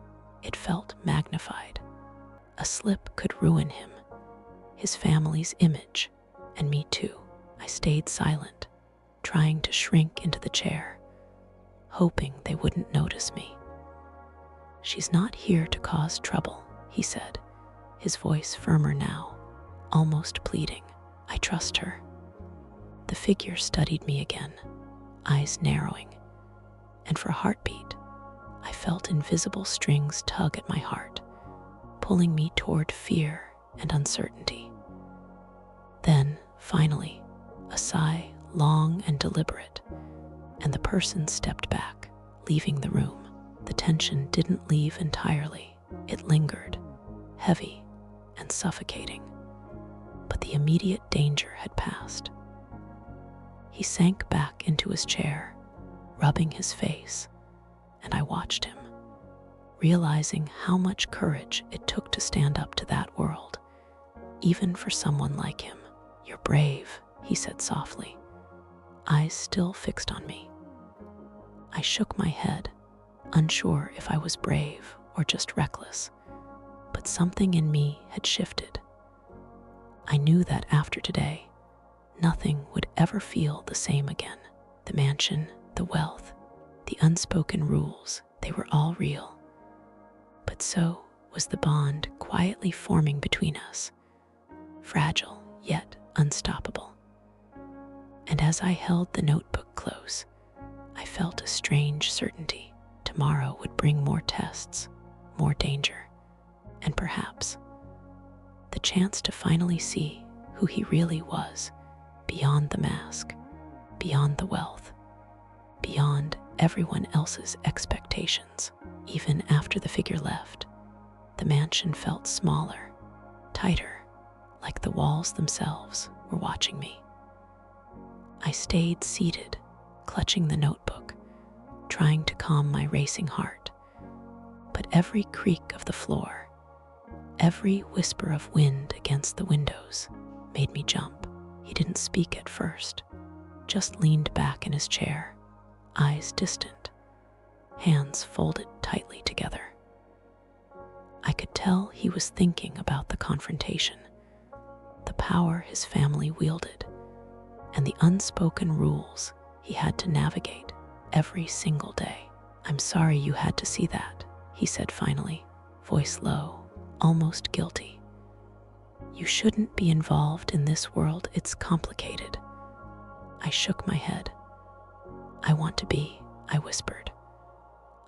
it felt magnified. A slip could ruin him, his family's image, and me too. I stayed silent, trying to shrink into the chair, hoping they wouldn't notice me. "She's not here to cause trouble," he said, his voice firmer now, almost pleading. "I trust her." The figure studied me again, eyes narrowing, and for a heartbeat, I felt invisible strings tug at my heart, pulling me toward fear and uncertainty. Then, finally, a sigh, long and deliberate, and the person stepped back, leaving the room. The tension didn't leave entirely. It lingered, heavy and suffocating, but the immediate danger had passed. He sank back into his chair, rubbing his face, and I watched him, realizing how much courage it took to stand up to that world, even for someone like him. "You're brave," he said softly, eyes still fixed on me. I shook my head, unsure if I was brave or just reckless, but something in me had shifted. I knew that after today, nothing would ever feel the same again. The mansion, the wealth, the unspoken rules, they were all real. But so was the bond quietly forming between us, fragile yet unstoppable. And as I held the notebook close, I felt a strange certainty. Tomorrow would bring more tests, more danger, and perhaps the chance to finally see who he really was, beyond the mask, beyond the wealth, beyond everyone else's expectations. Even after the figure left, the mansion felt smaller, tighter, like the walls themselves were watching me. I stayed seated, clutching the notebook, trying to calm my racing heart. But every creak of the floor, every whisper of wind against the windows made me jump. He didn't speak at first, just leaned back in his chair, eyes distant, hands folded tightly together. I could tell he was thinking about the confrontation, the power his family wielded, and the unspoken rules he had to navigate every single day. "I'm sorry you had to see that," he said finally, voice low, almost guilty. "You shouldn't be involved in this world. It's complicated." I shook my head. "I want to be," I whispered.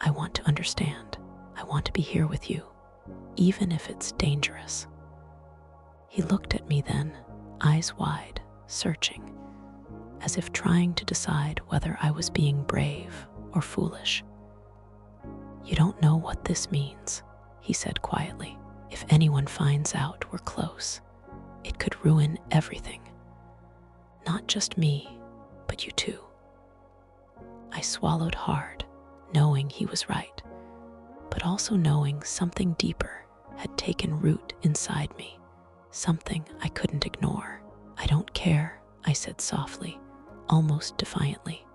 "I want to understand. I want to be here with you, even if it's dangerous." He looked at me then, eyes wide, searching, as if trying to decide whether I was being brave or foolish. "You don't know what this means," he said quietly. "If anyone finds out we're close, it could ruin everything. Not just me, but you too." I swallowed hard, knowing he was right, but also knowing something deeper had taken root inside me, something I couldn't ignore. "I don't care," I said softly, almost defiantly.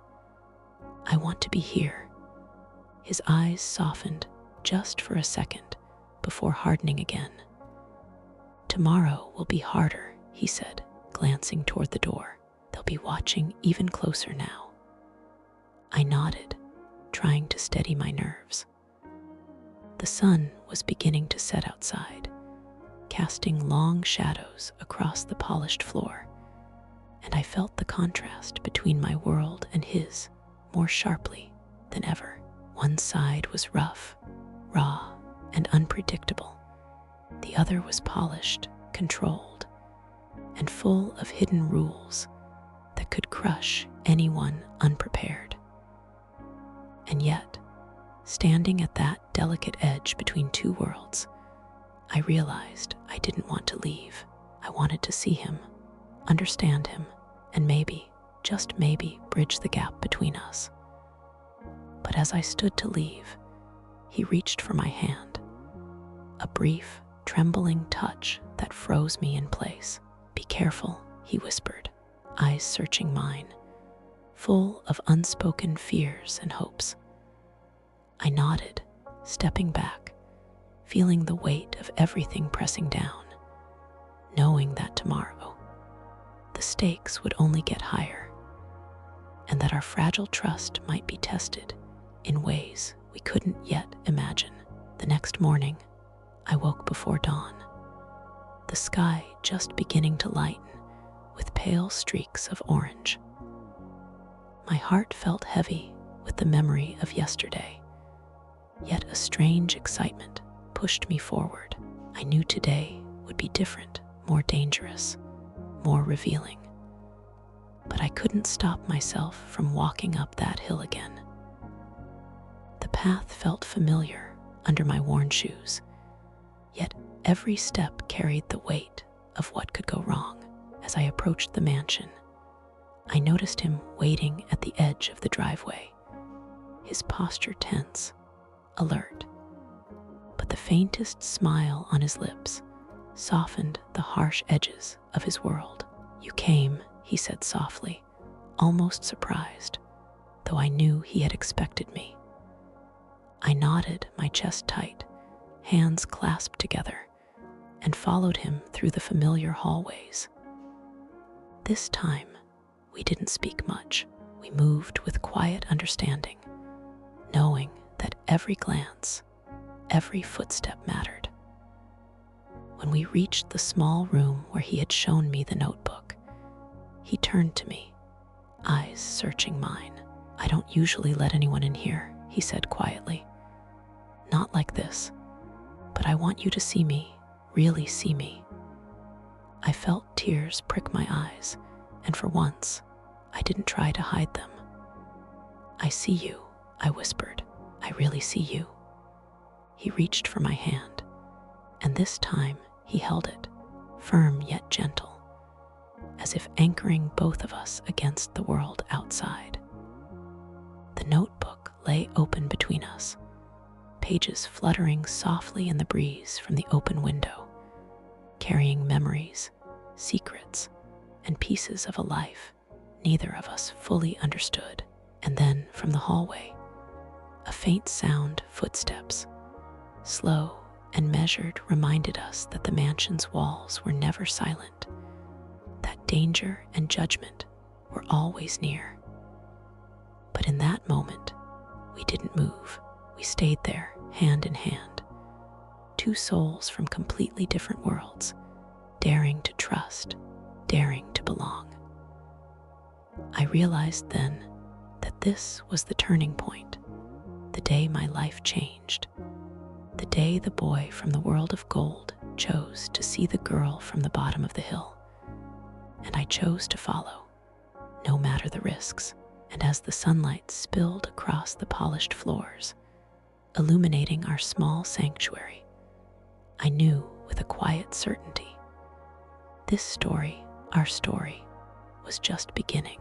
"I want to be here." His eyes softened just for a second before hardening again. "Tomorrow will be harder," he said, glancing toward the door. "They'll be watching even closer now." I nodded, trying to steady my nerves. The sun was beginning to set outside, casting long shadows across the polished floor, and I felt the contrast between my world and his more sharply than ever. One side was rough, raw, and unpredictable. The other was polished, controlled, and full of hidden rules that could crush anyone unprepared. And yet, standing at that delicate edge between two worlds, I realized I didn't want to leave. I wanted to see him, understand him, and maybe, just maybe, bridge the gap between us. But as I stood to leave, he reached for my hand, a brief, trembling touch that froze me in place. "Be careful," he whispered, eyes searching mine, full of unspoken fears and hopes. I nodded, stepping back, feeling the weight of everything pressing down, knowing that tomorrow the stakes would only get higher, and that our fragile trust might be tested in ways we couldn't yet imagine. The next morning, I woke before dawn, the sky just beginning to lighten with pale streaks of orange. My heart felt heavy with the memory of yesterday, yet a strange excitement pushed me forward. I knew today would be different, more dangerous, more revealing. But I couldn't stop myself from walking up that hill again. The path felt familiar under my worn shoes, yet every step carried the weight of what could go wrong. As I approached the mansion, I noticed him waiting at the edge of the driveway, his posture tense, alert. But the faintest smile on his lips softened the harsh edges of his world. "You came," he said softly, almost surprised, though I knew he had expected me. I nodded, my chest tight, hands clasped together, and followed him through the familiar hallways. This time, we didn't speak much. We moved with quiet understanding, knowing that every glance, every footstep mattered. When we reached the small room where he had shown me the notebook, he turned to me, eyes searching mine. "I don't usually let anyone in here," he said quietly. "Not like this, but I want you to see me, really see me." I felt tears prick my eyes, and for once, I didn't try to hide them. "I see you," I whispered. "I really see you." He reached for my hand, and this time he held it, firm yet gentle, as if anchoring both of us against the world outside. The notebook lay open between us, pages fluttering softly in the breeze from the open window, carrying memories, secrets, and pieces of a life neither of us fully understood. And then, from the hallway, a faint sound, footsteps, slow and measured, reminded us that the mansion's walls were never silent, that danger and judgment were always near. But in that moment, We didn't move. We stayed there, hand in hand. Two souls from completely different worlds, daring to trust, daring to belong. I realized then that this was the turning point, the day my life changed, the day the boy from the world of gold chose to see the girl from the bottom of the hill. And I chose to follow, no matter the risks. And as the sunlight spilled across the polished floors, illuminating our small sanctuary, I knew with a quiet certainty, this story, our story, was just beginning.